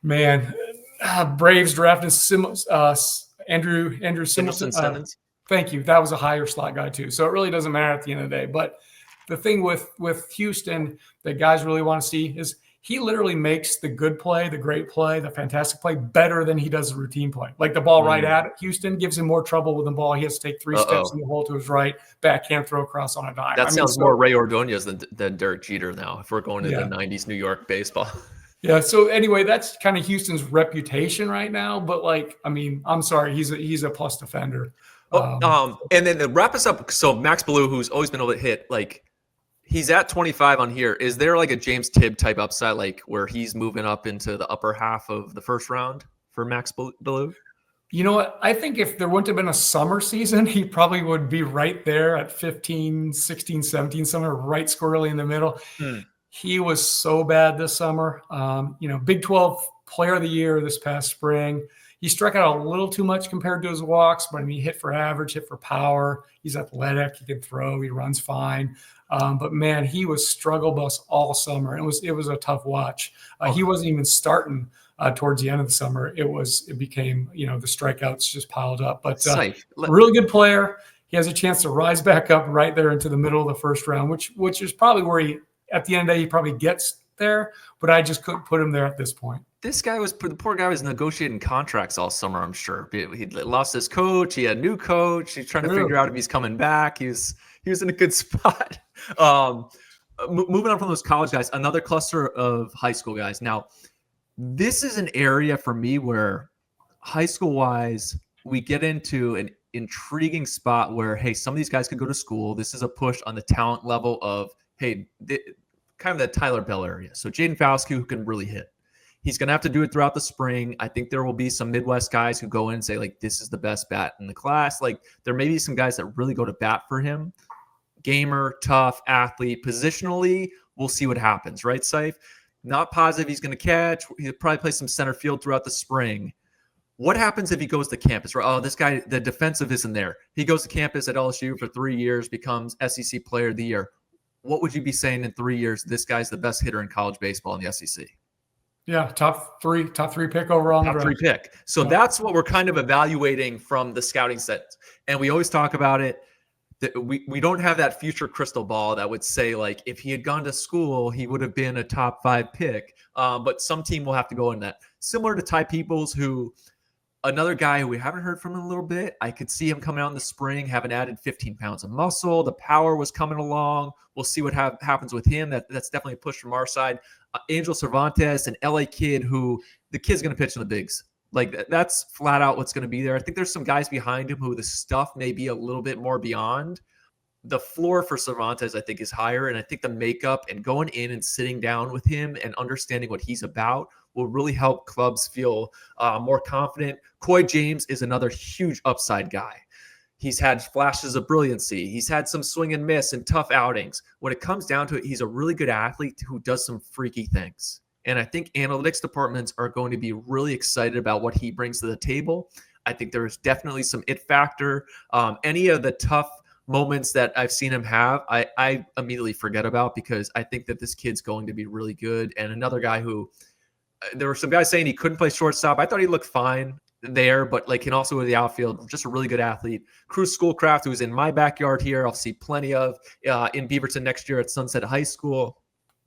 Braves drafted Andrew Simmons. Thank you. That was a higher slot guy too. So it really doesn't matter at the end of the day. But the thing with Houston that guys really want to see is he literally makes the good play, the great play, the fantastic play better than he does the routine play. Like the ball right at Houston gives him more trouble with the ball. He has to take 3 steps in the hole to his right, backhand throw across on a dime. That sounds more Ray Ordonez than Derek Jeter now, if we're going to the 90s New York baseball. Yeah. So anyway, that's kind of Houston's reputation right now. But I'm sorry, he's a plus defender. And then to wrap us up, so Max Bellew, who's always been able to hit, he's at 25 on here. Is there like a James Tibb type upside, where he's moving up into the upper half of the first round for Max Bellew? You know what? I think if there wouldn't have been a summer season, he probably would be right there at 15, 16, 17, somewhere right squarely in the middle. He was so bad this summer. Big 12 player of the year this past spring. He struck out a little too much compared to his walks, but he hit for average, hit for power. He's athletic. He can throw. He runs fine. But man, he was struggle bus all summer. It was a tough watch. He wasn't even starting towards the end of the summer. It became the strikeouts just piled up. But really good player. he has a chance to rise back up right there into the middle of the first round, which is probably where he, at the end of the day, he probably gets there. But I just couldn't put him there at this point. The poor guy was negotiating contracts all summer, I'm sure. He lost his coach. He had a new coach. He's trying to figure out if he's coming back. He was in a good spot. Moving on from those college guys, another cluster of high school guys. Now, this is an area for me where high school wise, we get into an intriguing spot where, hey, some of these guys could go to school. This is a push on the talent level of, hey, kind of that Tyler Bell area. So Jaden Fauske, who can really hit. He's going to have to do it throughout the spring. I think there will be some Midwest guys who go in and say, like, this is the best bat in the class. Like, there may be some guys that really go to bat for him. Gamer, tough, athlete. Positionally, we'll see what happens, right, Seif? Not positive he's going to catch. He'll probably play some center field throughout the spring. What happens if he goes to campus? Oh, this guy, the defensive isn't there. He goes to campus at LSU for 3 years, becomes SEC Player of the Year. What would you be saying in 3 years? This guy's the best hitter in college baseball in the SEC. Yeah, top three pick overall. Top three pick. So that's what we're kind of evaluating from the scouting set. And we always talk about it. That we don't have that future crystal ball that would say, like, if he had gone to school, he would have been a top 5 pick. But some team will have to go in that. Similar to Ty Peoples, who another guy who we haven't heard from in a little bit. I could see him coming out in the spring, having added 15 pounds of muscle. The power was coming along. We'll see what happens with him. That's definitely a push from our side. Angel Cervantes, an LA kid who the kid's going to pitch in the bigs. Like, that's flat out what's going to be there. I think there's some guys behind him who the stuff may be a little bit more beyond. The floor for Cervantes, I think, is higher. And I think the makeup and going in and sitting down with him and understanding what he's about will really help clubs feel more confident. Coy James is another huge upside guy. He's had flashes of brilliancy. He's had some swing and miss and tough outings. When it comes down to it, he's a really good athlete who does some freaky things. And I think analytics departments are going to be really excited about what he brings to the table. I think there's definitely some it factor. Any of the tough moments that I've seen him have, I immediately forget about, because I think that this kid's going to be really good. And another guy who, there were some guys saying he couldn't play shortstop. I thought he looked fine there, but like, can also with the outfield, just a really good athlete. Cruz Schoolcraft, who's in my backyard here, I'll see plenty of in Beaverton next year at Sunset High School.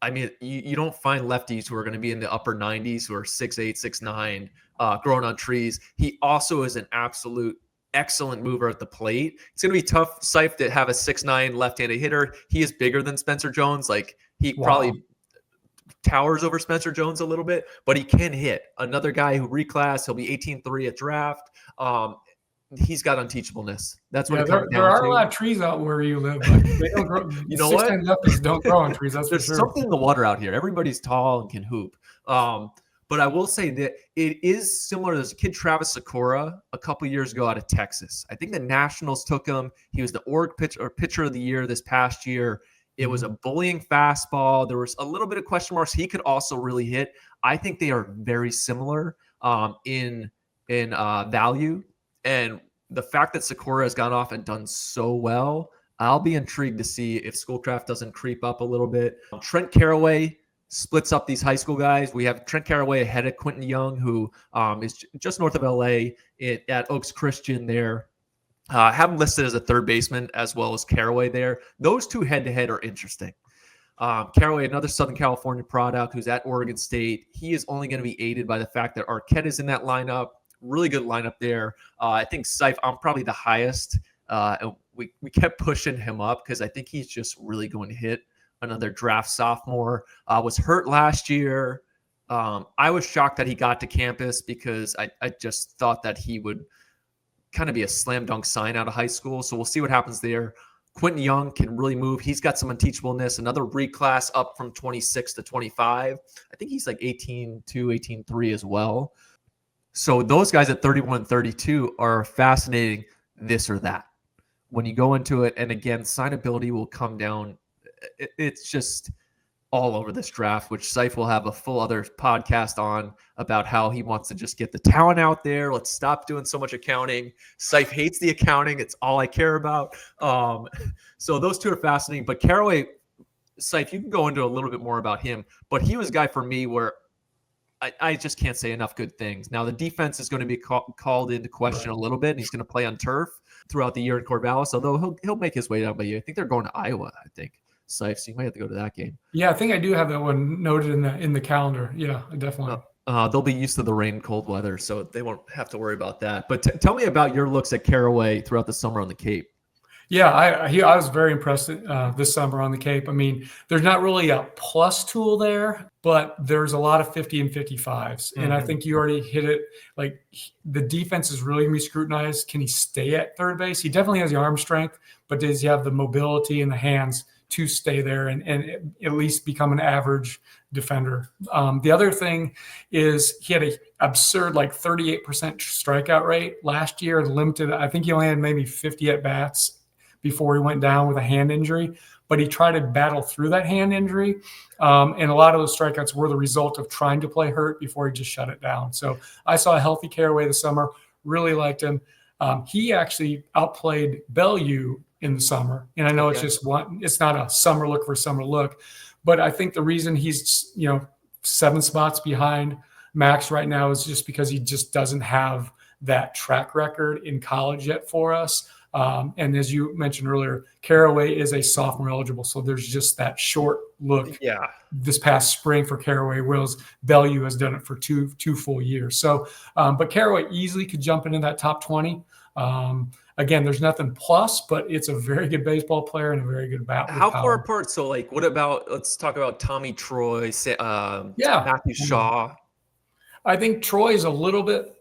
I mean, you don't find lefties who are going to be in the upper 90s, who are 6'8", 6'9", growing on trees. He also is an absolute excellent mover at the plate. It's going to be tough, Seif, to have a 6'9" left-handed hitter. He is bigger than Spencer Jones. Like, he probably towers over Spencer Jones a little bit, but he can hit. Another guy who reclassed, he'll be 18-3 at draft. He's got unteachableness. That's what it comes down to. There are a lot of trees out where you live, but they don't grow. You know what? Lefties don't grow on trees. That's There's for sure. something in the water out here. Everybody's tall and can hoop. But I will say that it is similar. There's a kid, Travis Sakura, a couple years ago out of Texas. I think the Nationals took him. He was the org pitcher of the year this past year. It was a bullying fastball. There was a little bit of question marks. He could also really hit. I think they are very similar in value. And the fact that Sakura has gone off and done so well, I'll be intrigued to see if Schoolcraft doesn't creep up a little bit. Trent Caraway splits up these high school guys. We have Trent Caraway ahead of Quentin Young, who is just north of LA at Oaks Christian there. Have him listed as a third baseman as well as Caraway there. Those two head-to-head are interesting. Caraway, another Southern California product who's at Oregon State. He is only going to be aided by the fact that Arquette is in that lineup. Really good lineup there. I think Seif, I'm probably the highest. And we kept pushing him up because I think he's just really going to hit. Another draft sophomore. Was hurt last year. I was shocked that he got to campus because I just thought that he would kind of be a slam dunk sign out of high school. So we'll see what happens there. Quentin Young can really move. He's got some unteachableness. Another reclass up from 26 to 25. I think he's like 18-2, 18-3 as well. So those guys at 31 and 32 are fascinating this or that. When you go into it, and again, signability will come down. It's just all over this draft, which Seif will have a full other podcast on about how he wants to just get the talent out there. Let's stop doing so much accounting. Seif hates the accounting. It's all I care about. So those two are fascinating. But Caraway, Seif, you can go into a little bit more about him. But he was a guy for me where I just can't say enough good things. Now the defense is going to be called into question a little bit, and he's going to play on turf throughout the year in Corvallis. Although he'll make his way down by you. I think they're going to Iowa. I think Seifert, so you might have to go to that game. Yeah, I think I do have that one noted in the calendar. Yeah, definitely. They'll be used to the rain and cold weather, so they won't have to worry about that. But tell me about your looks at Caraway throughout the summer on the Cape. Yeah, I was very impressed this summer on the Cape. I mean, there's not really a plus tool there, but there's a lot of 50 and 55s. And I think you already hit it. Like, the defense is really going to be scrutinized. Can he stay at third base? He definitely has the arm strength, but does he have the mobility and the hands to stay there and at least become an average defender? The other thing is he had an absurd 38% strikeout rate last year, limited. I think he only had maybe 50 at-bats before he went down with a hand injury, but he tried to battle through that hand injury. And a lot of those strikeouts were the result of trying to play hurt before he just shut it down. So I saw a healthy Caraway this summer, really liked him. He actually outplayed Bellew in the summer. And I know it's not a summer look for summer look, but I think the reason he's, 7 spots behind Max right now is just because he just doesn't have that track record in college yet for us. And as you mentioned earlier, Caraway is a sophomore eligible. So there's just that short look this past spring for Caraway, whereas Bellew has done it for two full years. So, but Caraway easily could jump into that top 20. Again, there's nothing plus, but it's a very good baseball player and a very good bat. How far apart? So, what about, let's talk about Tommy Troy, Matthew Shaw. I think Troy's a little bit,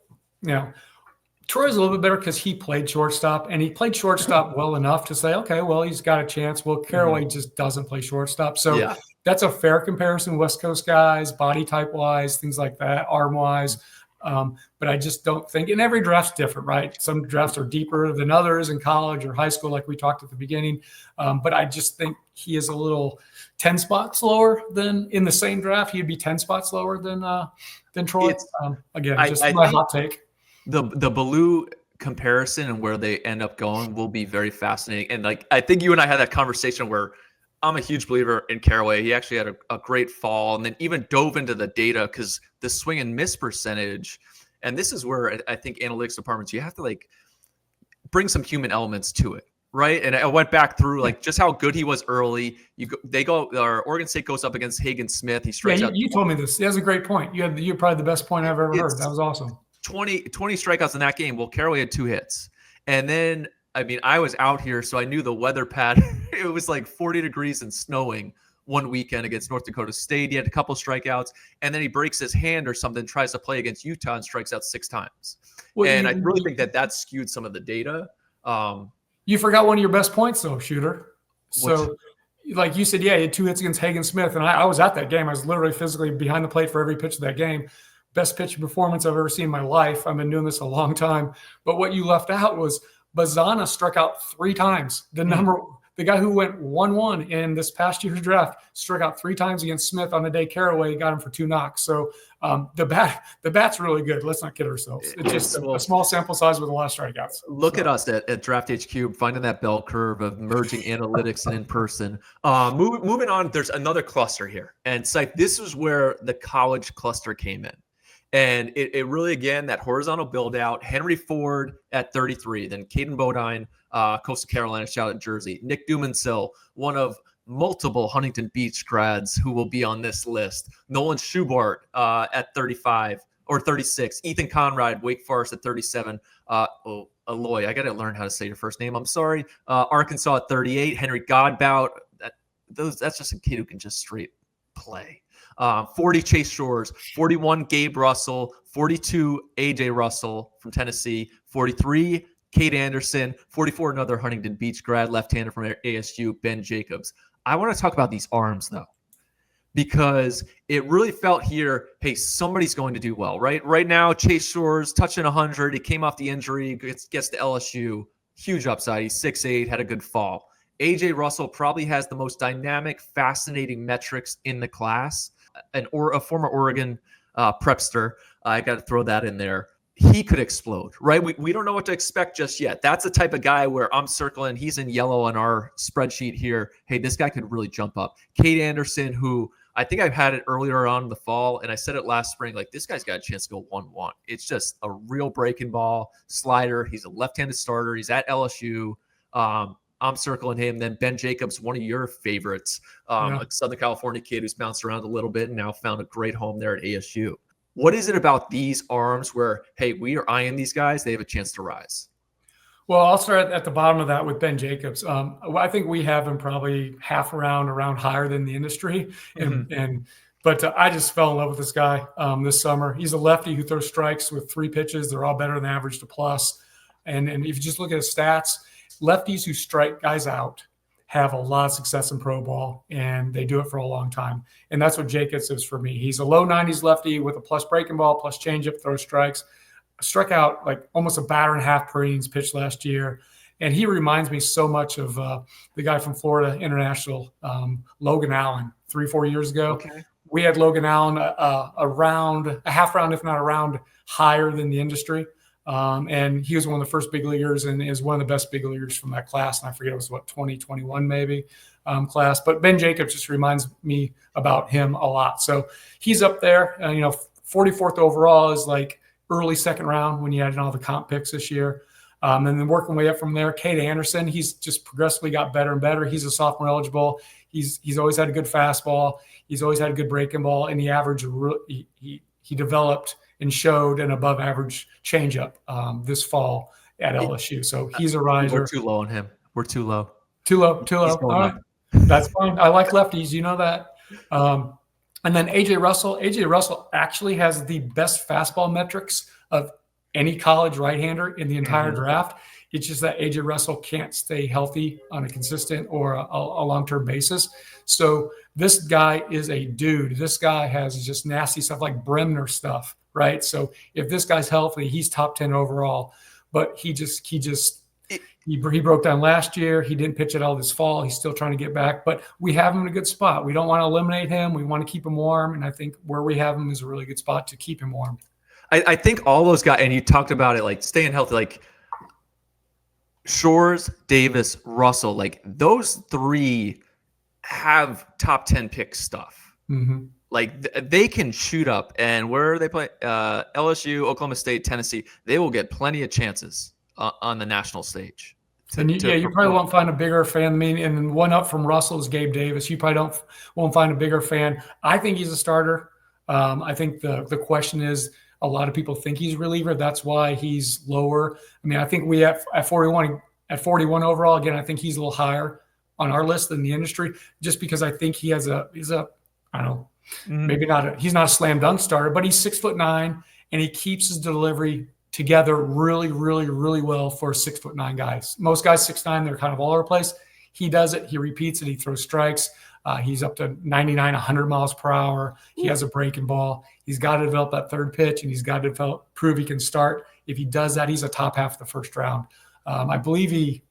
Troy's a little bit better because he played shortstop, and he played shortstop well enough to say, okay, well, he's got a chance. Well, Caraway just doesn't play shortstop. So that's a fair comparison. West Coast guys, body type wise, things like that, arm wise. But I just don't think, and every draft's different, right? Some drafts are deeper than others in college or high school, like we talked at the beginning. But I just think he is a little 10 spots lower than in the same draft. He'd be 10 spots lower than Troy. Again, my hot take. The Bellew comparison and where they end up going will be very fascinating. And I think you and I had that conversation where I'm a huge believer in Caraway. He actually had a great fall and then even dove into the data because the swing and miss percentage, and this is where I think analytics departments, you have to bring some human elements to it. Right. And I went back through just how good he was early. Oregon State goes up against Hagen Smith. He strikes out. You told me this. He has a great point. You're probably the best point I've ever heard. That was awesome. 20 strikeouts in that game. Well, Caraway had 2 hits. And then, I was out here, so I knew the weather pattern. It was 40 degrees and snowing one weekend against North Dakota State. He had a couple strikeouts, and then he breaks his hand or something, tries to play against Utah and strikes out 6 times. Well, I really think that skewed some of the data. You forgot one of your best points, though, Shooter. So, like you said, he had 2 hits against Hagen Smith, and I was at that game. I was literally physically behind the plate for every pitch of that game. Best pitching performance I've ever seen in my life. I've been doing this a long time. But what you left out was Bazana struck out 3 times. The guy who went 1-1 in this past year's draft struck out 3 times against Smith on the day Caraway got him for 2 knocks. So the bat's really good. Let's not kid ourselves. It's just a small sample size with a lot of strikeouts. Look at us at Draft HQ, finding that bell curve of merging analytics and in person. Moving on, there's another cluster here. And this is where the college cluster came in. And it really, again, that horizontal build out, Henry Ford at 33, then Caden Bodine, Coastal Carolina, shout out Jersey, Nick Dumansil, one of multiple Huntington Beach grads who will be on this list, Nolan Schubart at 35 or 36, Ethan Conrad, Wake Forest at 37, Aloy, I got to learn how to say your first name, I'm sorry, Arkansas at 38, Henry Godbout, that's just a kid who can just straight play. 40 Chase Shores, 41 Gabe Russell, 42 AJ Russell from Tennessee, 43 Kate Anderson, 44 another Huntington Beach grad, left-hander from ASU, Ben Jacobs. I want to talk about these arms though, because it really felt here, hey, somebody's going to do well, right? Right now, Chase Shores touching 100. He came off the injury, gets to LSU, huge upside. He's 6'8", had a good fall. AJ Russell probably has the most dynamic, fascinating metrics in the class. A former Oregon prepster. I got to throw that in there. He could explode, right? We don't know what to expect just yet. That's the type of guy where I'm circling. He's in yellow on our spreadsheet here. Hey, this guy could really jump up. Kate Anderson, who I think I've had it earlier on in the fall, and I said it last spring. Like, this guy's got a chance to go 1-1. It's just a real breaking ball slider. He's a left-handed starter. He's at LSU. I'm circling him. Then Ben Jacobs, one of your favorites, a Southern California kid who's bounced around a little bit and now found a great home there at ASU. What is it about these arms where, hey, we are eyeing these guys, they have a chance to rise? Well, I'll start at the bottom of that with Ben Jacobs. I think we have him probably half around higher than the industry. But I just fell in love with this guy this summer. He's a lefty who throws strikes with 3 pitches. They're all better than average to plus. And if you just look at his stats, lefties who strike guys out have a lot of success in pro ball, and they do it for a long time. And that's what Jacobs is for me. He's a low 90s lefty with a plus breaking ball, plus changeup, throws strikes. Struck out like almost a batter and a half per innings pitched last year. And he reminds me so much of the guy from Florida International, Logan Allen, 3-4 years ago. Okay. We had Logan Allen a half round, if not a round, higher than the industry. And he was one of the first big leaguers and is one of the best big leaguers from that class. And I forget, it was 2021 maybe class. But Ben Jacobs just reminds me about him a lot. So he's up there. 44th overall is like early second round when you add in all the comp picks this year. And then working way up from there, Cade Anderson, he's just progressively got better and better. He's a sophomore eligible. He's always had a good fastball. He's always had a good breaking ball. And he developed and showed an above average changeup this fall at LSU. So he's a riser. We're too low on him. We're too low. Too low. All right. That's fine. I like lefties. You know that. And then AJ Russell actually has the best fastball metrics of any college right-hander in the entire draft. It's just that AJ Russell can't stay healthy on a consistent or a long-term basis. So this guy is a dude. This guy has just nasty stuff like Bremner stuff, right? So if this guy's healthy, he's top 10 overall. But he broke down last year. He didn't pitch at all this fall. He's still trying to get back, but we have him in a good spot. We don't want to eliminate him. We want to keep him warm. And I think where we have him is a really good spot to keep him warm. I think all those guys, and you talked about it, like staying healthy, like Shores, Davis, Russell, like those 3 have top 10 pick stuff. Like they can shoot up, and where they play, LSU, Oklahoma State, Tennessee, they will get plenty of chances on the national stage. You probably won't find a bigger fan. I mean, and one up from Russell is Gabe Davis. You probably won't find a bigger fan. I think he's a starter. I think the question is, a lot of people think he's a reliever. That's why he's lower. I mean, I think we at 41 overall. Again, I think he's a little higher on our list than the industry, just because I think he's I don't know, maybe he's not a slam dunk starter, but he's 6'9", and he keeps his delivery together really, really, really well for 6'9" guys. Most guys 6'9", they're kind of all over the place. He does it. He repeats it. He throws strikes. He's up to 99, 100 miles per hour. He has a breaking ball. He's got to develop that third pitch, and he's got to prove he can start. If he does that, he's a top half of the first round. I believe he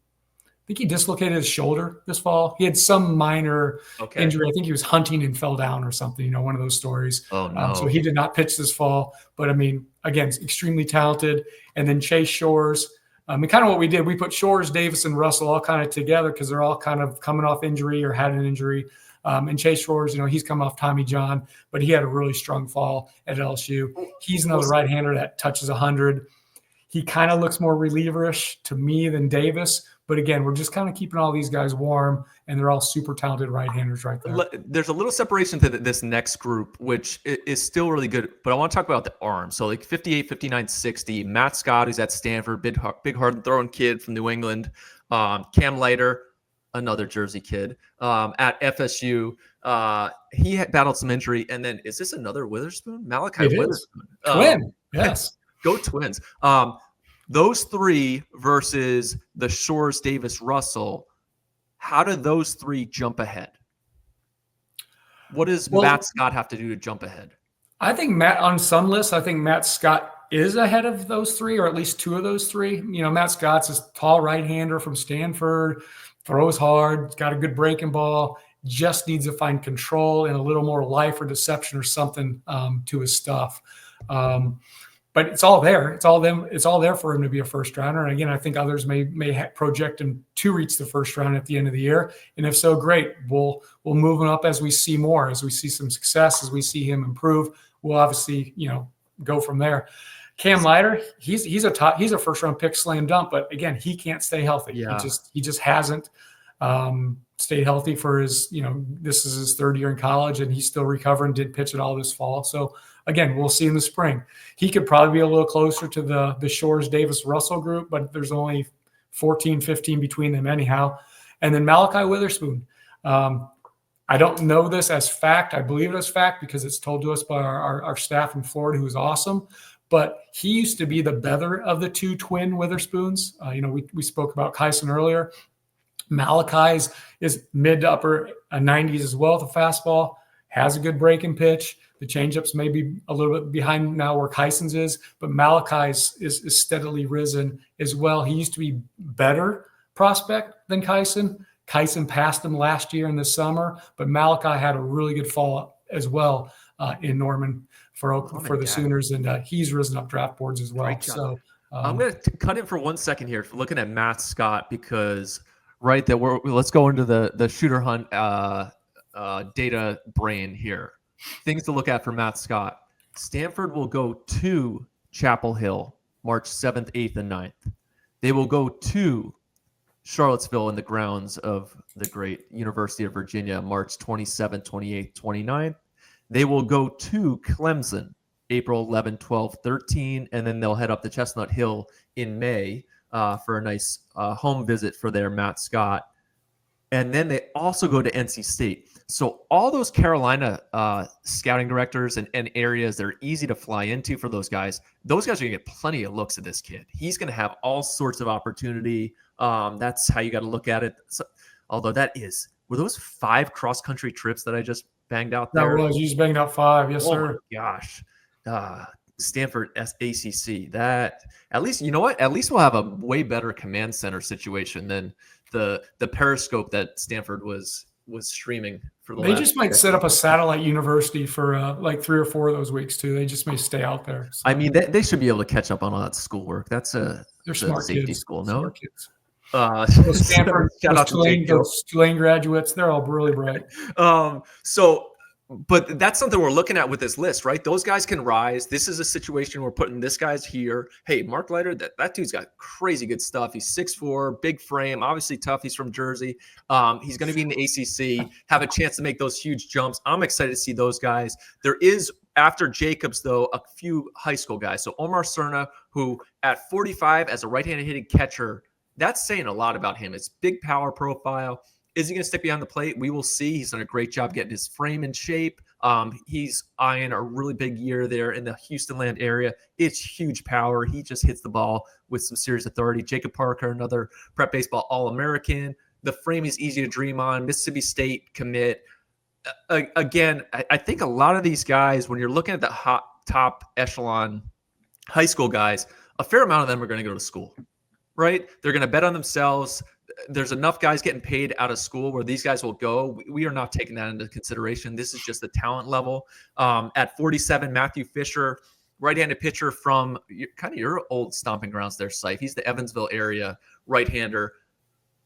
dislocated his shoulder this fall. He had some minor injury. I think he was hunting and fell down or something, one of those stories. Oh, no. So he did not pitch this fall. But, I mean, again, extremely talented. And then Chase Shores. And kind of what we did, we put Shores, Davis, and Russell all kind of together because they're all kind of coming off injury or had an injury. And Chase Shores, he's come off Tommy John, but he had a really strong fall at LSU. He's another right-hander that touches 100. He kind of looks more relieverish to me than Davis. But again, we're just kind of keeping all these guys warm, and they're all super talented right-handers right there. There's a little separation to this next group, which is still really good. But I want to talk about the arms. So like 58, 59, 60. Matt Scott, who's at Stanford, big hard throwing kid from New England. Cam Leiter, another Jersey kid at FSU. He had battled some injury. And then is this another Witherspoon? Malachi Witherspoon. Twin. Yes. Go Twins. Those 3 versus the Shores, Davis, Russell, how do those 3 jump ahead? What does Matt Scott have to do to jump ahead? I think on some lists, I think Matt Scott is ahead of those 3, or at least 2 of those 3. Matt Scott's a tall right-hander from Stanford, throws hard, got a good breaking ball, just needs to find control and a little more life or deception or something to his stuff. but it's all there. It's all them. It's all there for him to be a first rounder. And again, I think others may project him to reach the first round at the end of the year. And if so, great. We'll move him up as we see more, as we see some success, as we see him improve. We'll obviously, go from there. Cam Leiter, he's a first round pick, slam dunk, but again, he can't stay healthy. Yeah. He just hasn't stayed healthy for his, this is his third year in college, and he's still recovering, did pitch it all this fall. So again, we'll see in the spring. He could probably be a little closer to the Shores Davis Russell group, but there's only 14, 15 between them anyhow. And then Malachi Witherspoon. I don't know this as fact. I believe it as fact because it's told to us by our staff in Florida, who is awesome. But he used to be the better of the two twin Witherspoons. We spoke about Kyson earlier. Malachi's is mid to upper 90s as well with the fastball, has a good breaking pitch. The changeups may be a little bit behind now where Kyson's is, but Malachi's is steadily risen as well. He used to be better prospect than Kyson. Kyson passed him last year in the summer, but Malachi had a really good fall as well in Norman for the Sooners, and he's risen up draft boards as well. So I'm going to cut in for 1 second here, looking at Matt Scott, because let's go into the shooter hunt data brain here. Things to look at for Matt Scott. Stanford will go to Chapel Hill March 7th, 8th, and 9th. They will go to Charlottesville in the grounds of the great University of Virginia March 27th, 28th, 29th. They will go to Clemson April 11, 12, 13, and then they'll head up to Chestnut Hill in May for a nice home visit for their Matt Scott. And then they also go to NC State. So all those Carolina scouting directors and areas that are easy to fly into for those guys are going to get plenty of looks at this kid. He's going to have all sorts of opportunity. That's how you got to look at it. So, although were those 5 cross-country trips that I just banged out there? That was. You just banged out 5. Yes, sir. My gosh. Stanford ACC. That, at least, you know what? At least we'll have a way better command center situation than the Periscope that Stanford was streaming for the They just might set up a satellite university for like 3 or 4 of those weeks too. They just may stay out there. So. I mean, they should be able to catch up on all that schoolwork. They're smart safety kids. school, no? Smart kids. Stanford, those Tulane graduates, they're all really bright. But that's something we're looking at with this list, right? Those guys can rise. This is a situation we're putting this guy's here. Hey, Mark Leiter, that dude's got crazy good stuff. He's 6'4", big frame, obviously tough. He's from Jersey. He's going to be in the ACC, have a chance to make those huge jumps. I'm excited to see those guys. There is, after Jacobs, though, a few high school guys. So Omar Cerna, who at 45 as a right-handed hitting catcher, that's saying a lot about him. It's big power profile. Is he going to stick behind the plate? We will see. He's done a great job getting his frame in shape. He's eyeing a really big year there in the Houston land area. It's huge power. He just hits the ball with some serious authority. Jacob Parker, another prep baseball All-American. The frame is easy to dream on. Mississippi State commit. Again, I think a lot of these guys, when you're looking at the top echelon high school guys, a fair amount of them are going to go to school, right? They're going to bet on themselves. There's enough guys getting paid out of school where these guys will go. We are not taking that into consideration. This is just the talent level. At 47, Matthew Fisher, right-handed pitcher from kind of your old stomping grounds there, Seif. He's the Evansville area right-hander.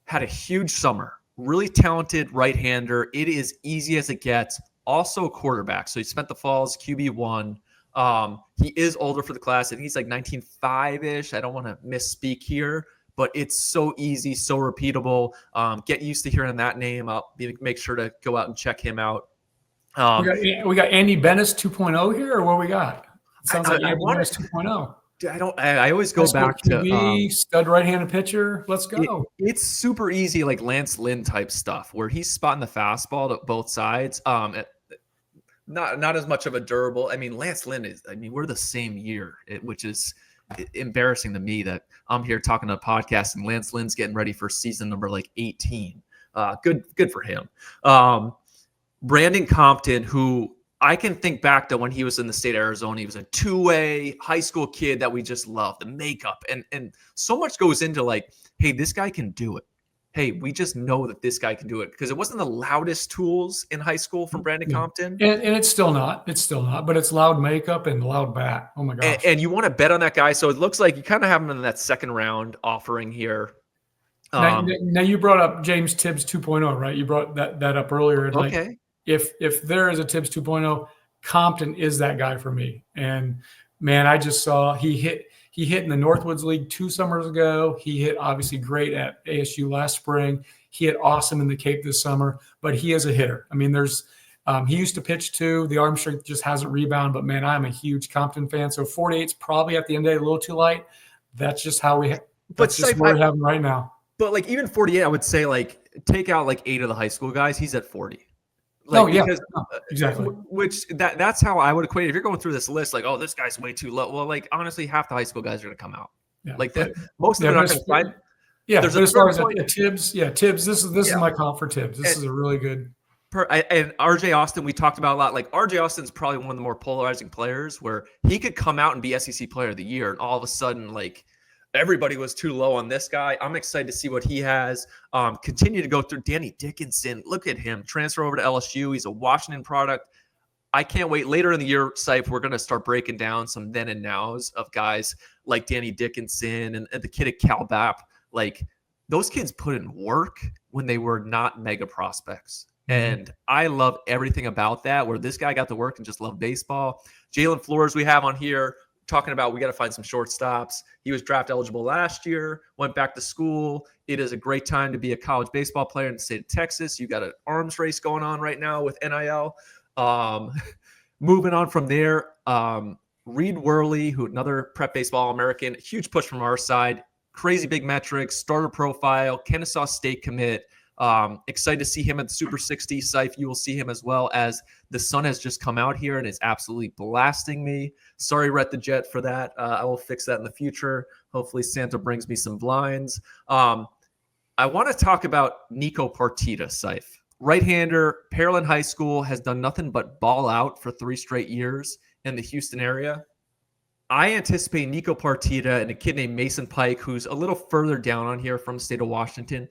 Had a huge summer. Really talented right-hander. It is easy as it gets. Also a quarterback. So he spent the fall as QB1. He is older for the class. I think he's like 19.5-ish. I don't want to misspeak here. But it's so easy, so repeatable. Get used to hearing that name. I'll make sure to go out and check him out. We got Andy Bennis 2.0 here, or what we got? It sounds like Andy Bennis 2.0. I always go back to stud right-handed pitcher. Let's go. It's super easy, like Lance Lynn type stuff, where he's spotting the fastball to both sides. Not as much of a durable. I mean, Lance Lynn is. I mean, we're the same year, which is embarrassing to me that I'm here talking to a podcast and Lance Lynn's getting ready for season number like 18. Good for him. Brandon Compton, who I can think back to when he was in the state of Arizona. He was a two-way high school kid that we just loved, the makeup and so much goes into like, hey, this guy can do it. hey, we just know that this guy can do it, because it wasn't the loudest tools in high school from Brandon Yeah. Compton. And it's still not. It's still not, but it's loud makeup and loud bat. Oh my gosh. And you want to bet on that guy. So it looks like you kind of have him in that second round offering here. Now you brought up James Tibbs 2.0, right? You brought that up earlier. Like, Okay. if there is a Tibbs 2.0, Compton is that guy for me. And man, I just saw he hit in the Northwoods League 2 summers ago. He hit obviously great at ASU last spring. He hit awesome in the Cape this summer, but he is a hitter. I mean, he used to pitch too. The arm strength just hasn't rebounded, but man, I'm a huge Compton fan. So 48's probably at the end of the day a little too light. That's just how that's just where we have him right now. But like even 48, I would say like take out like 8 of the high school guys. He's at 40. Like, exactly. Which that's how I would equate it. If you're going through this list, like, oh, this guy's way too low. Well, like honestly, half the high school guys are going to come out. Yeah, like that. Most of them are not going to find. Yeah, but as far as Tibbs, Tibbs. This is my comp for Tibbs. This is a really good. And RJ Austin, we talked about a lot. Like RJ Austin's probably one of the more polarizing players, where he could come out and be SEC Player of the Year, and all of a sudden, like, everybody was too low on this guy. I'm excited to see what he has. Continue to go through Danny Dickinson. Look at him. Transfer over to LSU. He's a Washington product. I can't wait. Later in the year, Seif, we're going to start breaking down some then and nows of guys like Danny Dickinson and the kid at Cal Bap. Like, those kids put in work when they were not mega prospects. And I love everything about that, where this guy got to work and just loved baseball. Jalen Flores we have on here, talking about we got to find some shortstops. He was draft eligible last year, went back to school. It is a great time to be a college baseball player in the state of Texas. You got an arms race going on right now with NIL. Moving on from there, Reed Worley, who another prep baseball American, huge push from our side, crazy big metrics, starter profile, Kennesaw State commit. Excited to see him at the Super 60. Seif, you will see him as well, as the sun has just come out here and is absolutely blasting me. Sorry, Rhett the Jet, for that. I will fix that in the future. Hopefully Santa brings me some blinds. I want to talk about Nico Partita, Seif. Right-hander, Pearland High School, has done nothing but ball out for 3 straight years in the Houston area. I anticipate Nico Partita and a kid named Mason Pike, who's a little further down on here from the state of Washington.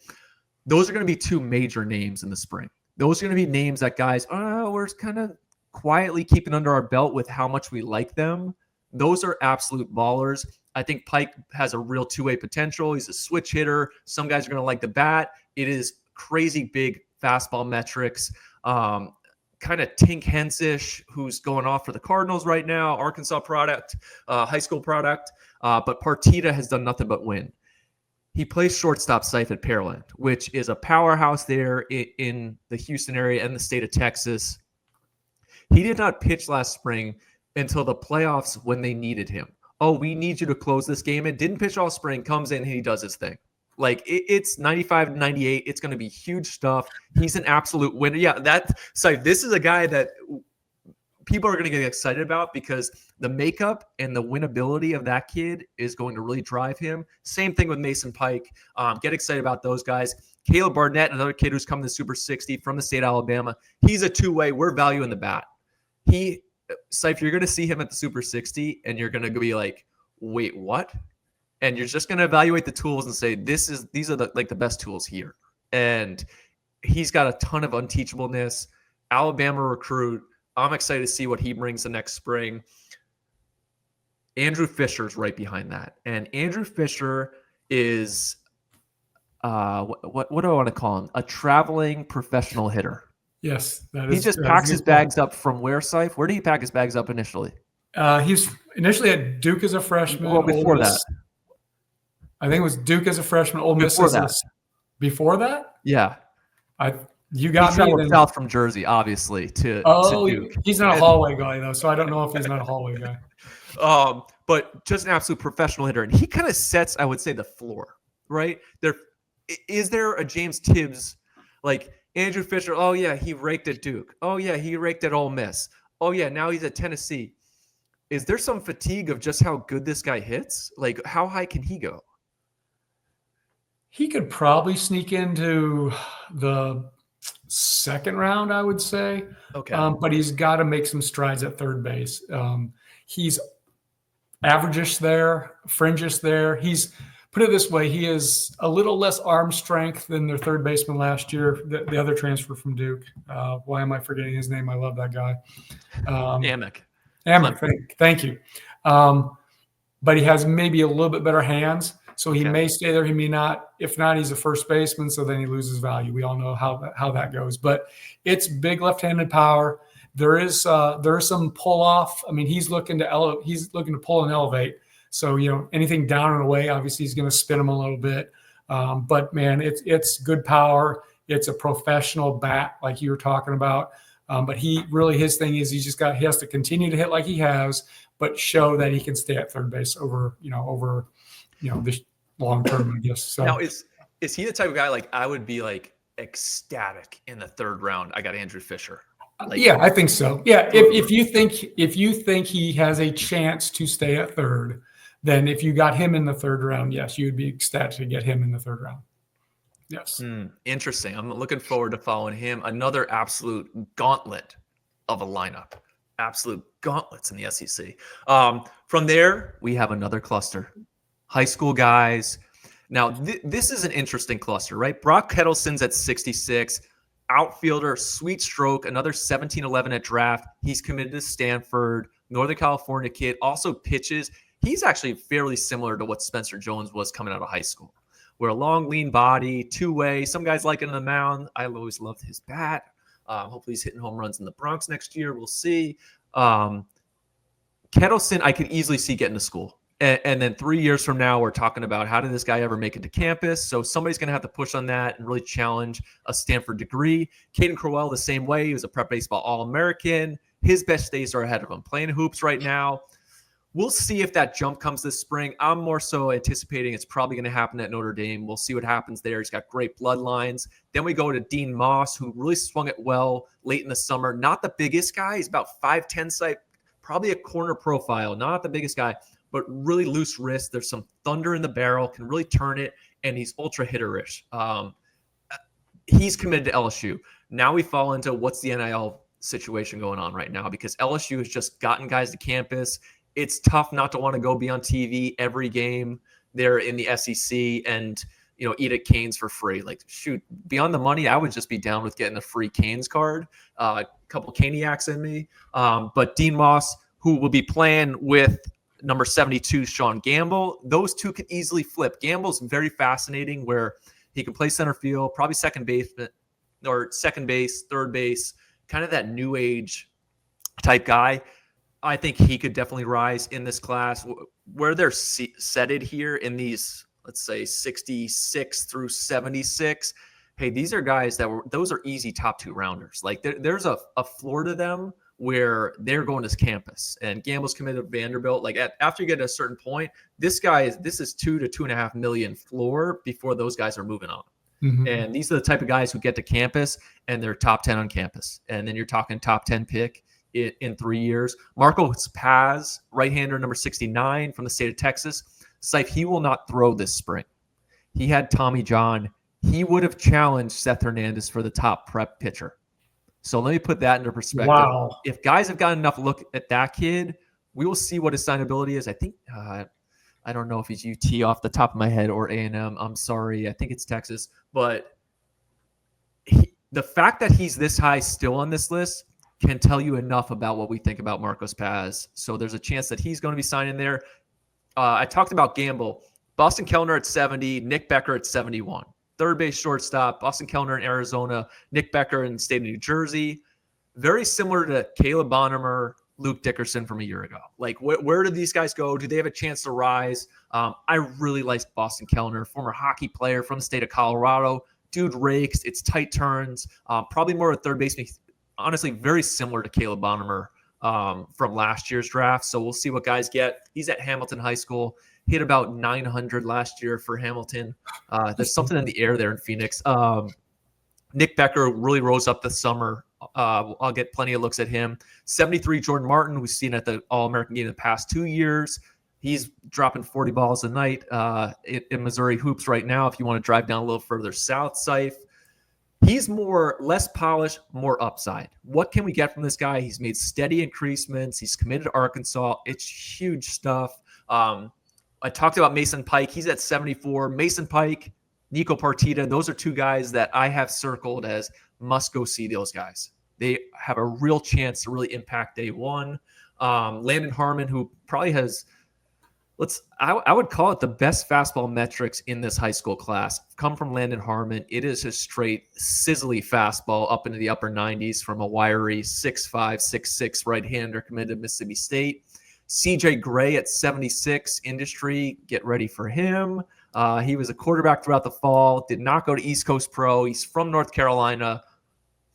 Those are going to be 2 major names in the spring. Those are going to be names that guys, we're kind of quietly keeping under our belt with how much we like them. Those are absolute ballers. I think Pike has a real 2-way potential. He's a switch hitter. Some guys are going to like the bat. It is crazy big fastball metrics. Kind of Tink Hensish, who's going off for the Cardinals right now, Arkansas product, high school product. But Partita has done nothing but win. He plays shortstop, Seif, at Pearland, which is a powerhouse there in the Houston area and the state of Texas. He did not pitch last spring until the playoffs when they needed him. Oh, we need you to close this game. And didn't pitch all spring, comes in and he does his thing. Like, it's 95 to 98. It's going to be huge stuff. He's an absolute winner. Yeah, Seif, this is a guy that people are going to get excited about, because the makeup and the winnability of that kid is going to really drive him. Same thing with Mason Pike. Get excited about those guys. Caleb Barnett, another kid who's come to the Super 60 from the state of Alabama. He's a 2-way. We're valuing the bat. Seif, you're going to see him at the Super 60, and you're going to be like, wait, what? And you're just going to evaluate the tools and say, these are the best tools here. And he's got a ton of unteachableness. Alabama recruit. I'm excited to see what he brings the next spring. Andrew Fisher's right behind that. And Andrew Fisher is, what do I want to call him? A traveling professional hitter. Yes. He just packs his bags up from where, Seif? Where did he pack his bags up initially? He's initially at Duke as a freshman. Well, before that. I think it was Duke as a freshman, Ole Miss before that. Before that? Yeah. You got me then. South from Jersey, obviously, to Duke. He's not a hallway guy, though, so I don't know if he's not a hallway guy. But just an absolute professional hitter. And he kind of sets, I would say, the floor, right? Is there a James Tibbs, like Andrew Fisher? Oh, yeah, he raked at Duke. Oh, yeah, he raked at Ole Miss. Oh, yeah, now he's at Tennessee. Is there some fatigue of just how good this guy hits? Like, how high can he go? He could probably sneak into the second round, I would say. Okay. But he's got to make some strides at third base. He's average-ish there, fringe-ish there. He's put it this way, he is a little less arm strength than their third baseman last year, the other transfer from Duke. Why am I forgetting his name? I love that guy. Amick. Thank you. But he has maybe a little bit better hands, so he may stay there. He may not. If not, he's a first baseman, so then he loses value. We all know how that goes. But it's big left-handed power. There is some pull off. I mean, he's looking to pull and elevate. So anything down and away, obviously he's going to spin him a little bit. But man, it's good power. It's a professional bat, like you were talking about. But his thing is he has to continue to hit like he has, but show that he can stay at third base over this long term, I guess. So now is he the type of guy, like, I would be like ecstatic in the third round? I got Andrew Fisher. Yeah, I think so. Yeah, if you think he has a chance to stay at third, then if you got him in the third round, yes, you'd be ecstatic to get him in the third round. Yes. Interesting. I'm looking forward to following him. Another absolute gauntlet of a lineup. Absolute gauntlets in the SEC. From there, we have another cluster. High school guys. Now, this is an interesting cluster, right? Brock Kettleson's at 66. Outfielder, sweet stroke, another 17-11 at draft. He's committed to Stanford, Northern California kid, also pitches. He's actually fairly similar to what Spencer Jones was coming out of high school. We're a long, lean body, two-way. Some guys like it on the mound. I always loved his bat. Hopefully he's hitting home runs in the Bronx next year. We'll see. Kettleson, I could easily see getting to school. And then 3 years from now, we're talking about how did this guy ever make it to campus? So somebody's going to have to push on that and really challenge a Stanford degree. Caden Crowell, the same way. He was a prep baseball All-American. His best days are ahead of him. Playing hoops right now. We'll see if that jump comes this spring. I'm more so anticipating it's probably going to happen at Notre Dame. We'll see what happens there. He's got great bloodlines. Then we go to Dean Moss, who really swung it well late in the summer. Not the biggest guy. He's about 5'10" size, probably a corner profile. Not the biggest guy, but really loose wrist. There's some thunder in the barrel, can really turn it, and he's ultra hitterish. He's committed to LSU. Now we fall into what's the NIL situation going on right now, because LSU has just gotten guys to campus. It's tough not to want to go be on TV every game there in the SEC and, eat at Canes for free. Like, shoot, beyond the money, I would just be down with getting a free Canes card, a couple Caniacs in me. But Dean Moss, who will be playing with number 72, Sean Gamble, those two could easily flip. Gamble's very fascinating, where he can play center field, probably second base, third base, kind of that new age type guy. I think he could definitely rise in this class. Where they're setted here in these, let's say, 66 through 76. Hey, these are guys those are easy top two rounders. Like there's a floor to them where they're going to campus, and Gamble's committed to Vanderbilt. Like after you get to a certain point, this is $2 to $2.5 million floor before those guys are moving on. Mm-hmm. And these are the type of guys who get to campus and they're top 10 on campus. And then you're talking top 10 pick in 3 years. Marcos Paz, right-hander, number 69 from the state of Texas. Seif, he will not throw this spring. He had Tommy John. He would have challenged Seth Hernandez for the top prep pitcher. So let me put that into perspective. Wow. If guys have got enough look at that kid, we will see what his signability is. I think I don't know if he's UT off the top of my head or A&M. I'm sorry. I think it's Texas. But the fact that he's this high still on this list can tell you enough about what we think about Marcos Paz. So there's a chance that he's going to be signing there. I talked about Gamble. Boston Kellner at 70, Nick Becker at 71. Third base shortstop, Boston Kellner in Arizona, Nick Becker in the state of New Jersey. Very similar to Caleb Bonham, Luke Dickerson from a year ago. Like, where do these guys go? Do they have a chance to rise? I really like Boston Kellner, former hockey player from the state of Colorado. Dude rakes. It's tight turns. Probably more of a third baseman. Honestly, very similar to Caleb Bonham from last year's draft. So we'll see what guys get. He's at Hamilton High School. Hit about 900 last year for Hamilton. There's something in the air there in Phoenix. Nick Becker really rose up this summer. I'll get plenty of looks at him. 73, Jordan Martin, we've seen at the All-American game the past 2 years. He's dropping 40 balls a night in Missouri hoops right now. If you want to drive down a little further south, Seif. He's less polished, more upside. What can we get from this guy? He's made steady increasements. He's committed to Arkansas. It's huge stuff. I talked about Mason Pike. He's at 74. Mason Pike, Nico Partita, those are two guys that I have circled as must go see those guys. They have a real chance to really impact day one. Landon Harmon, who probably has, I would call it the best fastball metrics in this high school class, come from Landon Harmon. It is a straight sizzly fastball up into the upper 90s from a wiry 6'5", 6'6" right-hander committed to Mississippi State. CJ Gray at 76, industry, get ready for him. He was a quarterback throughout the fall, did not go to East Coast Pro. He's from North Carolina.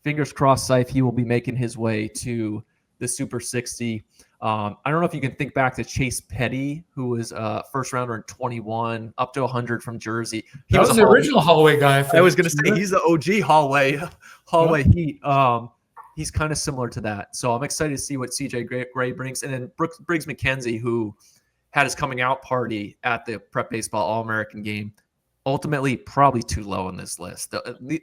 Fingers crossed, Seif, he will be making his way to the Super 60. I don't know if you can think back to Chase Petty, who was a first rounder in 21, up to 100 from Jersey. He was the original Hallway guy. I was going to say he's the OG Hallway Heat. He's kind of similar to that. So I'm excited to see what CJ Gray brings. And then Briggs McKenzie, who had his coming out party at the Prep Baseball All-American game, ultimately probably too low on this list.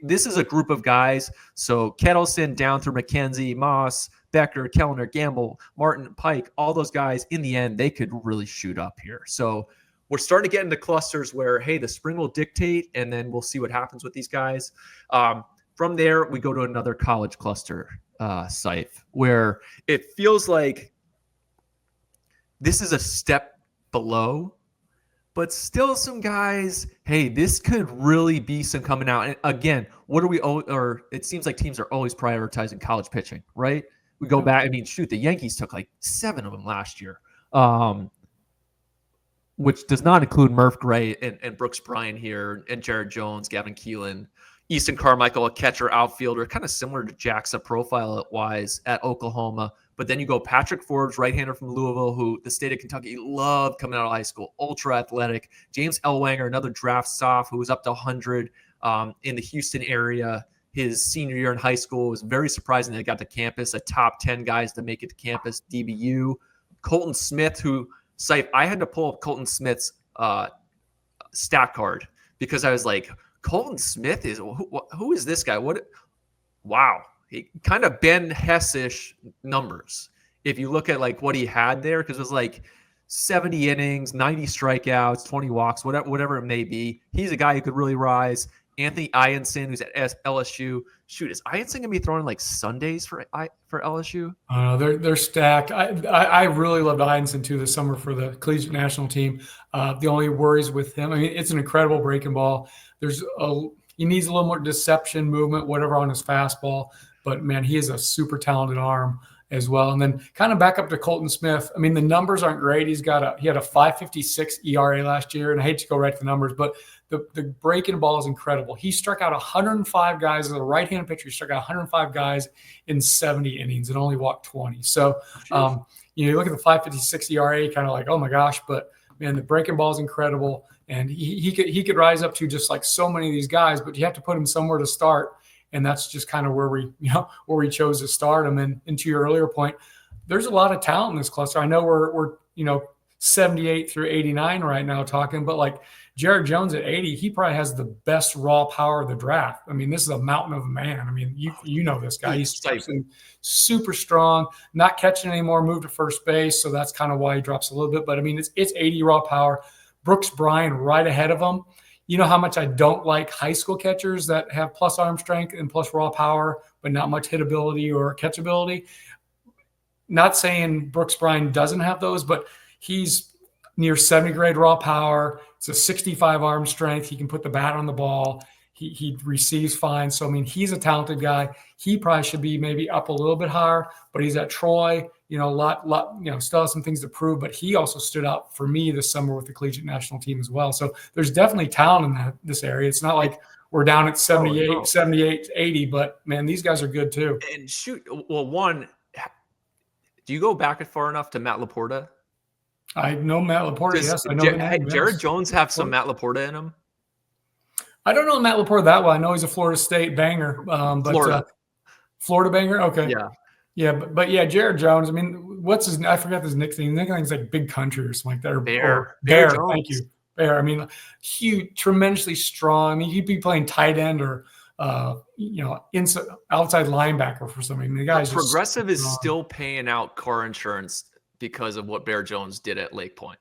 This is a group of guys. So Kettleson down through McKenzie, Moss, Becker, Kellner, Gamble, Martin, Pike, all those guys, in the end, they could really shoot up here. So we're starting to get into clusters where, hey, the spring will dictate, and then we'll see what happens with these guys. From there, we go to another college cluster, Seif, where it feels like this is a step below, but still some guys, hey, this could really be some coming out. And again, it seems like teams are always prioritizing college pitching, right? We go back, the Yankees took like 7 of them last year, which does not include Murph Gray and Brooks Bryan here, and Jared Jones, Gavin Keelan, Easton Carmichael, a catcher, outfielder, kind of similar to Jackson profile-wise at Oklahoma. But then you go Patrick Forbes, right-hander from Louisville, who the state of Kentucky loved coming out of high school, ultra-athletic. James Ellwanger, another draft soph who was up to 100 in the Houston area. His senior year in high school was very surprising that he got to campus, a top 10 guys to make it to campus, DBU. Colton Smith, who, Seif, I had to pull up Colton Smith's stat card because I was like, Colton Smith who is this guy? Wow. He kind of Ben Hess-ish numbers. If you look at like what he had there, because it was like 70 innings, 90 strikeouts, 20 walks, whatever it may be. He's a guy who could really rise. Anthony Ianson, who's at LSU. Shoot, is Ianson going to be throwing like Sundays for LSU? They're stacked. I really loved Ianson too this summer for the collegiate national team. The only worries with him, it's an incredible breaking ball. He needs a little more deception, movement, whatever on his fastball. But man, he has a super talented arm as well. And then kind of back up to Colton Smith. The numbers aren't great. He had a 5.56 ERA last year, and I hate to go right to the numbers, but the breaking ball is incredible. He struck out 105 guys as a right-handed pitcher. He struck out 105 guys in 70 innings and only walked 20. So, you look at the 5.56 ERA, kind of like, oh my gosh, but man, the breaking ball is incredible, and he could rise up to just like so many of these guys, but you have to put him somewhere to start. And that's just kind of where we chose to start him. And to your earlier point, there's a lot of talent in this cluster. I know we're 78 through 89 right now talking, but like Jared Jones at 80, he probably has the best raw power of the draft. This is a mountain of a man. You know this guy. He's super strong, not catching anymore, moved to first base. So that's kind of why he drops a little bit. But it's 80 raw power. Brooks Bryan right ahead of him. You know how much I don't like high school catchers that have plus arm strength and plus raw power, but not much hitability or catchability. Not saying Brooks Bryan doesn't have those, but he's near 70 grade raw power. It's a 65 arm strength. He can put the bat on the ball. He receives fine. So, he's a talented guy. He probably should be maybe up a little bit higher, but he's at Troy. Still has some things to prove, but he also stood out for me this summer with the collegiate national team as well. So there's definitely talent in this area. It's not like we're down at 78, 80, but man, these guys are good too. And shoot, well, do you go back far enough to Matt Laporta? I know Matt Laporta, yes. I know Jared Jones have some Matt Laporta in him? I don't know Matt Laporta that well. I know he's a Florida State banger. Florida banger? Okay. Yeah. Yeah, but yeah, Jared Jones. What's his? I forgot his nickname. I think it's like Big Country or something like that. Bear. Thank you, Bear. Huge, tremendously strong. He'd be playing tight end or inside outside linebacker for something. The guy's Progressive is still paying out car insurance because of what Bear Jones did at Lake Point.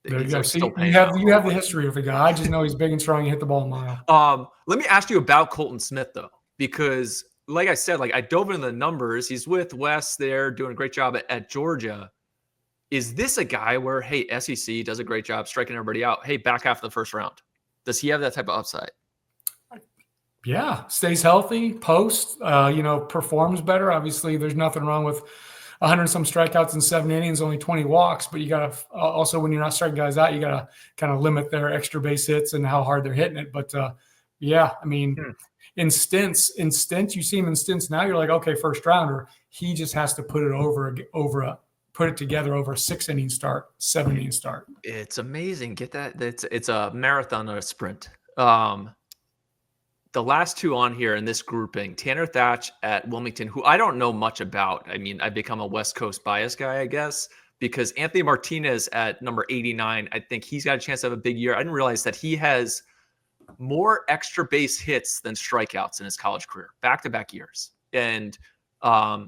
There you He's go. like still See, paying out. you have the history of the guy. I just know he's big and strong. He hit the ball a mile. Let me ask you about Colton Smith though, because like I said, like I dove into the numbers. He's with Wes there, doing a great job at Georgia. Is this a guy where, hey, SEC does a great job striking everybody out? Hey, back half of the first round. Does he have that type of upside? Yeah, stays healthy, performs better. Obviously, there's nothing wrong with 100 some strikeouts in 7 innings, only 20 walks. But you got to also, when you're not striking guys out, you got to kind of limit their extra base hits and how hard they're hitting it. But yeah, I mean, in stints, you see him in stints. Now you're like, okay, first rounder. He just has to put it put it together over a 6 inning start, 7 inning start. It's amazing. Get that? It's a marathon, not a sprint. The last two on here in this grouping, Tanner Thatch at Wilmington, who I don't know much about. I mean, I've become a West Coast bias guy, I guess, because Anthony Martinez at number 89, I think he's got a chance to have a big year. I didn't realize that he has more extra base hits than strikeouts in his college career, back-to-back years. And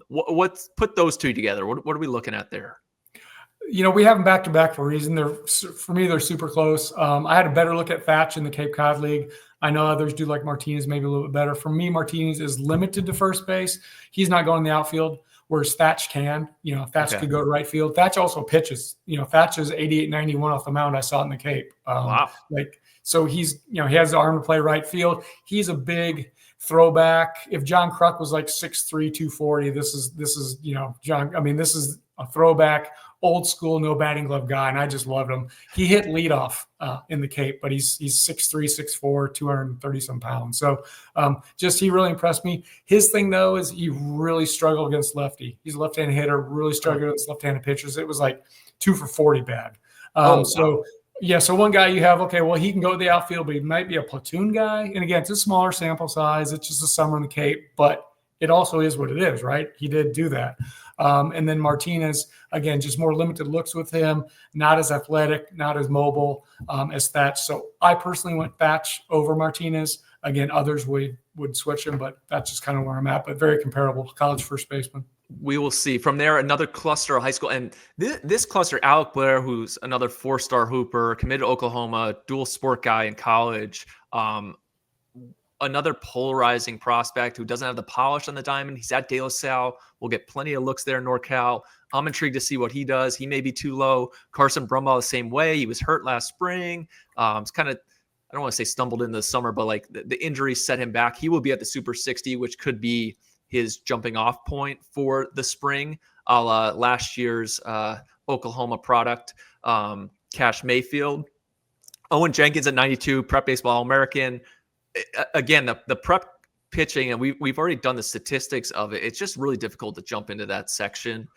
what's put those two together? What are we looking at there? We have them back to back for a reason. For me, they're super close. I had a better look at Thatch in the Cape Cod League. I know others do like Martinez maybe a little bit better. For me, Martinez is limited to first base. He's not going in the outfield, whereas Thatch can. Thatch could go to right field. Thatch also pitches. Thatch is 88, 91 off the mound. I saw it in the Cape. Wow. So he's, he has the arm to play right field. He's a big throwback. If John Kruk was like 6'3", 240, this is John. I mean, this is a throwback, old school, no batting glove guy, and I just loved him. He hit leadoff in the Cape, but he's 6'3", 6'4", 230 some pounds. So he really impressed me. His thing though is he really struggled against lefty. He's a left-handed hitter, really struggled against left-handed pitchers. It was like 2 for 40 bad. So one guy you have, okay, well, he can go to the outfield, but he might be a platoon guy. And again, it's a smaller sample size. It's just a summer in the Cape, but it also is what it is, right? He did do that. And then Martinez, again, just more limited looks with him, not as athletic, not as mobile as Thatch. So I personally went Thatch over Martinez. Again, others would switch him, but that's just kind of where I'm at, but very comparable college first baseman. We will see. From there, another cluster of high school. And this cluster, Alec Blair, who's another 4-star hooper, committed to Oklahoma, dual sport guy in college. Another polarizing prospect who doesn't have the polish on the diamond. He's at De La Salle. We'll get plenty of looks there in NorCal. I'm intrigued to see what he does. He may be too low. Carson Brumbaugh the same way. He was hurt last spring. It's kind of, I don't want to say stumbled in the summer, but like the injury set him back. He will be at the Super 60, which could be his jumping off point for the spring, a la last year's Oklahoma product, Cash Mayfield. Owen Jenkins at 92, prep baseball All-American. Again, the prep pitching, and we've already done the statistics of it. It's just really difficult to jump into that section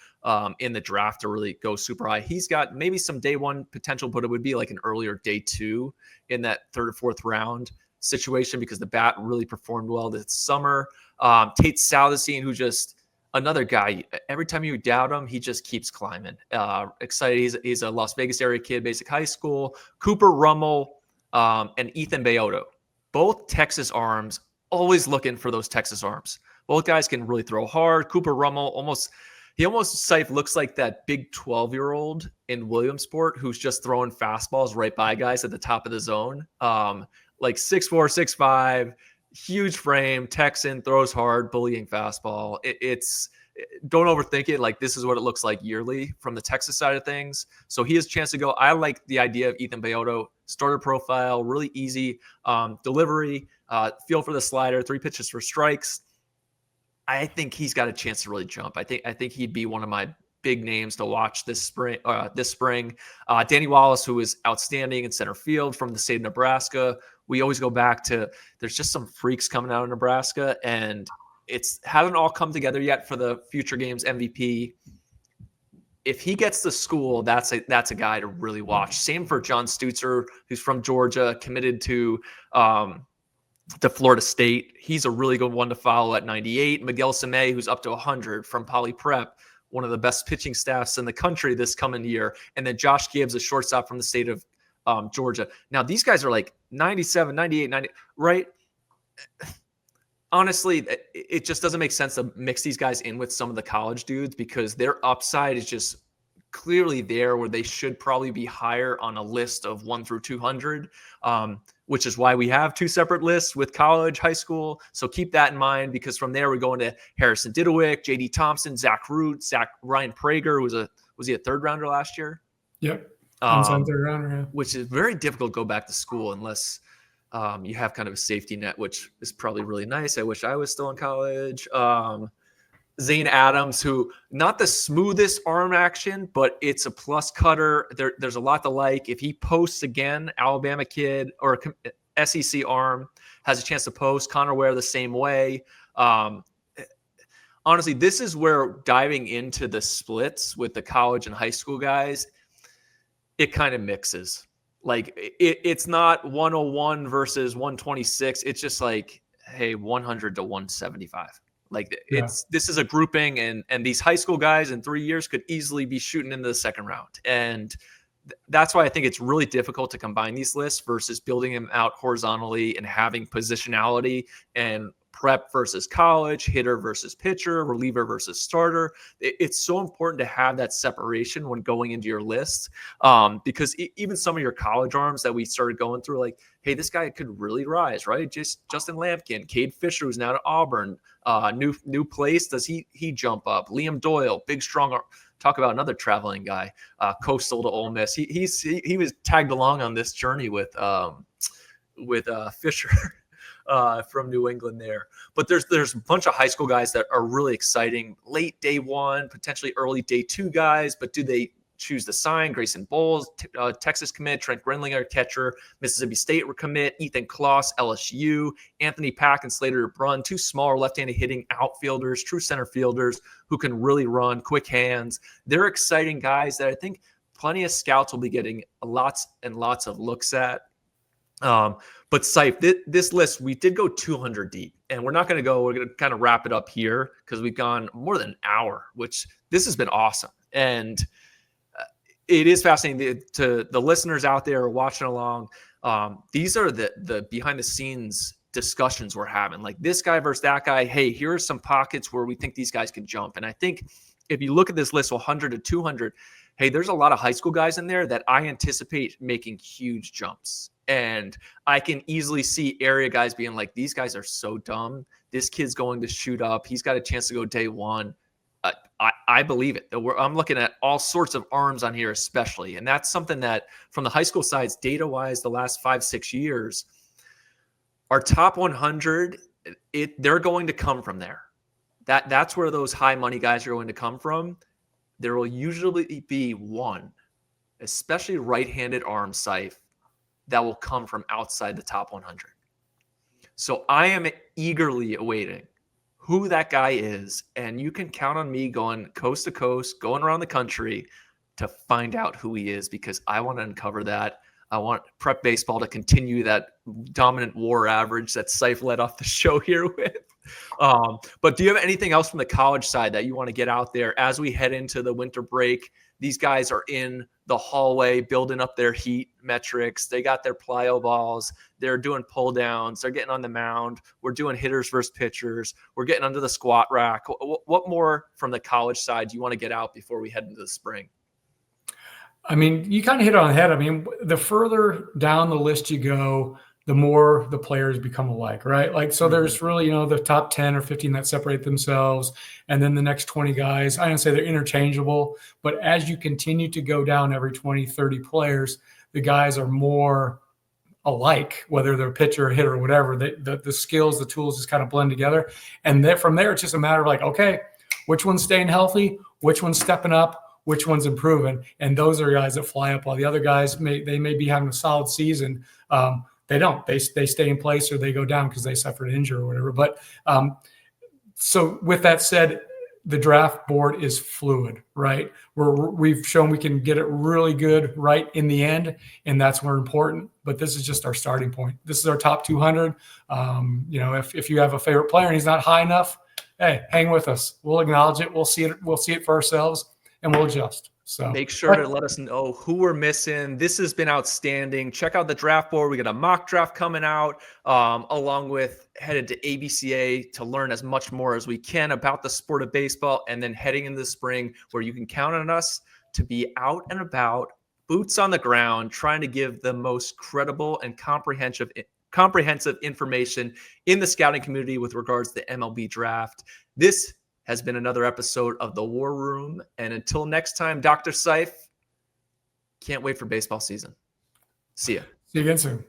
in the draft to really go super high. He's got maybe some day one potential, but it would be like an earlier day two in that third or fourth round situation because the bat really performed well this summer. Tate Saladin, who just another guy, every time you doubt him, he just keeps climbing. Excited. He's a Las Vegas area kid, basic high school. Cooper Rummel and Ethan Beoto, both Texas arms, always looking for those Texas arms. Both guys can really throw hard. Cooper Rummel almost Seif looks like that big 12-year-old in Williamsport who's just throwing fastballs right by guys at the top of the zone. Like 6'4", 6'5", huge frame, Texan, throws hard, bullying fastball. Don't overthink it. Like, this is what it looks like yearly from the Texas side of things. So he has a chance to go. I like the idea of Ethan Beoto. Starter profile, really easy delivery, feel for the slider, 3 pitches for strikes. I think he's got a chance to really jump. I think he'd be one of my big names to watch this spring. Danny Wallace, who is outstanding in center field from the state of Nebraska. We always go back to there's just some freaks coming out of Nebraska, and it's hasn't all come together yet for the Future Games MVP. If he gets to school, that's a guy to really watch. Same for John Stutzer, who's from Georgia, committed to Florida State. He's a really good one to follow at 98. Miguel Samay, who's up to 100 from Poly Prep, one of the best pitching staffs in the country this coming year. And then Josh Gibbs, a shortstop from the state of Georgia. Now, these guys are like 97, 98, 90, right? Honestly, it just doesn't make sense to mix these guys in with some of the college dudes because their upside is just clearly there where they should probably be higher on a list of 1 through 200, which is why we have two separate lists with college, high school. So keep that in mind, because from there we go into Harrison Didewick, J.D. Thompson, Zach Root, Ryan Prager was he a third rounder last year? Yep. Unsigned third rounder, yeah. Which is very difficult to go back to school unless you have kind of a safety net, which is probably really nice. I wish I was still in college. Zane Adams, who not the smoothest arm action, but it's a plus cutter. There's a lot to like. If he posts again, Alabama kid or SEC arm has a chance to post. Connor Ware the same way. Honestly, this is where diving into the splits with the college and high school guys, it kind of mixes. Like it's not 101 versus 126. It's just like, hey, 100 to 175. Like this is a grouping, and these high school guys in 3 years could easily be shooting into the second round. And that's why I think it's really difficult to combine these lists versus building them out horizontally and having positionality and prep versus college, hitter versus pitcher, reliever versus starter. It's so important to have that separation when going into your list, because even some of your college arms that we started going through, like, hey, this guy could really rise, right? Just Justin Lampkin, Cade Fisher, who's now at Auburn, new place. Does he jump up? Liam Doyle, big, strong. Talk about another traveling guy, coastal to Ole Miss. He was tagged along on this journey with Fisher. From New England there. But there's a bunch of high school guys that are really exciting. Late day one, potentially early day two guys, but do they choose to sign? Grayson Bowles, Texas commit, Trent Grindlinger, catcher, Mississippi State commit, Ethan Kloss, LSU, Anthony Pack and Slater Brunn, two smaller left-handed hitting outfielders, true center fielders who can really run, quick hands. They're exciting guys that I think plenty of scouts will be getting lots and lots of looks at. But Seif, this list, we did go 200 deep, and we're going to kind of wrap it up here because we've gone more than an hour, which this has been awesome. And it is fascinating to the listeners out there watching along. These are the behind the scenes discussions we're having, like this guy versus that guy. Hey, here are some pockets where we think these guys can jump. And I think if you look at this list, 100 to 200, hey, there's a lot of high school guys in there that I anticipate making huge jumps. And I can easily see area guys being like, these guys are so dumb. This kid's going to shoot up. He's got a chance to go day one. I believe it. I'm looking at all sorts of arms on here, especially. And that's something that from the high school sides, data-wise, the last 5-6 years, our top 100, they're going to come from there. That's where those high money guys are going to come from. There will usually be one, especially right-handed arm, Seif, that will come from outside the top 100. So I am eagerly awaiting who that guy is, and you can count on me going coast to coast, going around the country to find out who he is, because I want to uncover that. I want Prep Baseball to continue that dominant WAR average that Seif led off the show here with. But do you have anything else from the college side that you want to get out there as we head into the winter break? These guys are in the hallway building up their heat metrics. They got their plyo balls. They're doing pull downs. They're getting on the mound. We're doing hitters versus pitchers. We're getting under the squat rack. What more from the college side do you want to get out before we head into the spring? I mean, you kind of hit it on the head. I mean, the further down the list you go, the more the players become alike, right? Like, so there's really, the top 10 or 15 that separate themselves. And then the next 20 guys, I don't say they're interchangeable, but as you continue to go down every 20, 30 players, the guys are more alike, whether they're pitcher or hitter or whatever. The skills, the tools just kind of blend together. And then from there, it's just a matter of like, okay, which one's staying healthy? Which one's stepping up? Which one's improving? And those are guys that fly up, while the other guys may be having a solid season. They don't. They stay in place, or they go down because they suffered an injury or whatever. But so with that said, the draft board is fluid, right? We've shown we can get it really good right in the end, and that's more important. But this is just our starting point. This is our top 200. If you have a favorite player and he's not high enough, hey, hang with us. We'll acknowledge it. We'll see it. We'll see it for ourselves, and we'll adjust. So make sure to let us know who we're missing. This has been outstanding. Check out the draft board. We got a mock draft coming out, along with headed to ABCA to learn as much more as we can about the sport of baseball, and then heading into the spring where you can count on us to be out and about, boots on the ground, trying to give the most credible and comprehensive information in the scouting community with regards to the MLB draft. This has been another episode of The War Room. And until next time, Dr. Seif, can't wait for baseball season. See ya. See you again soon.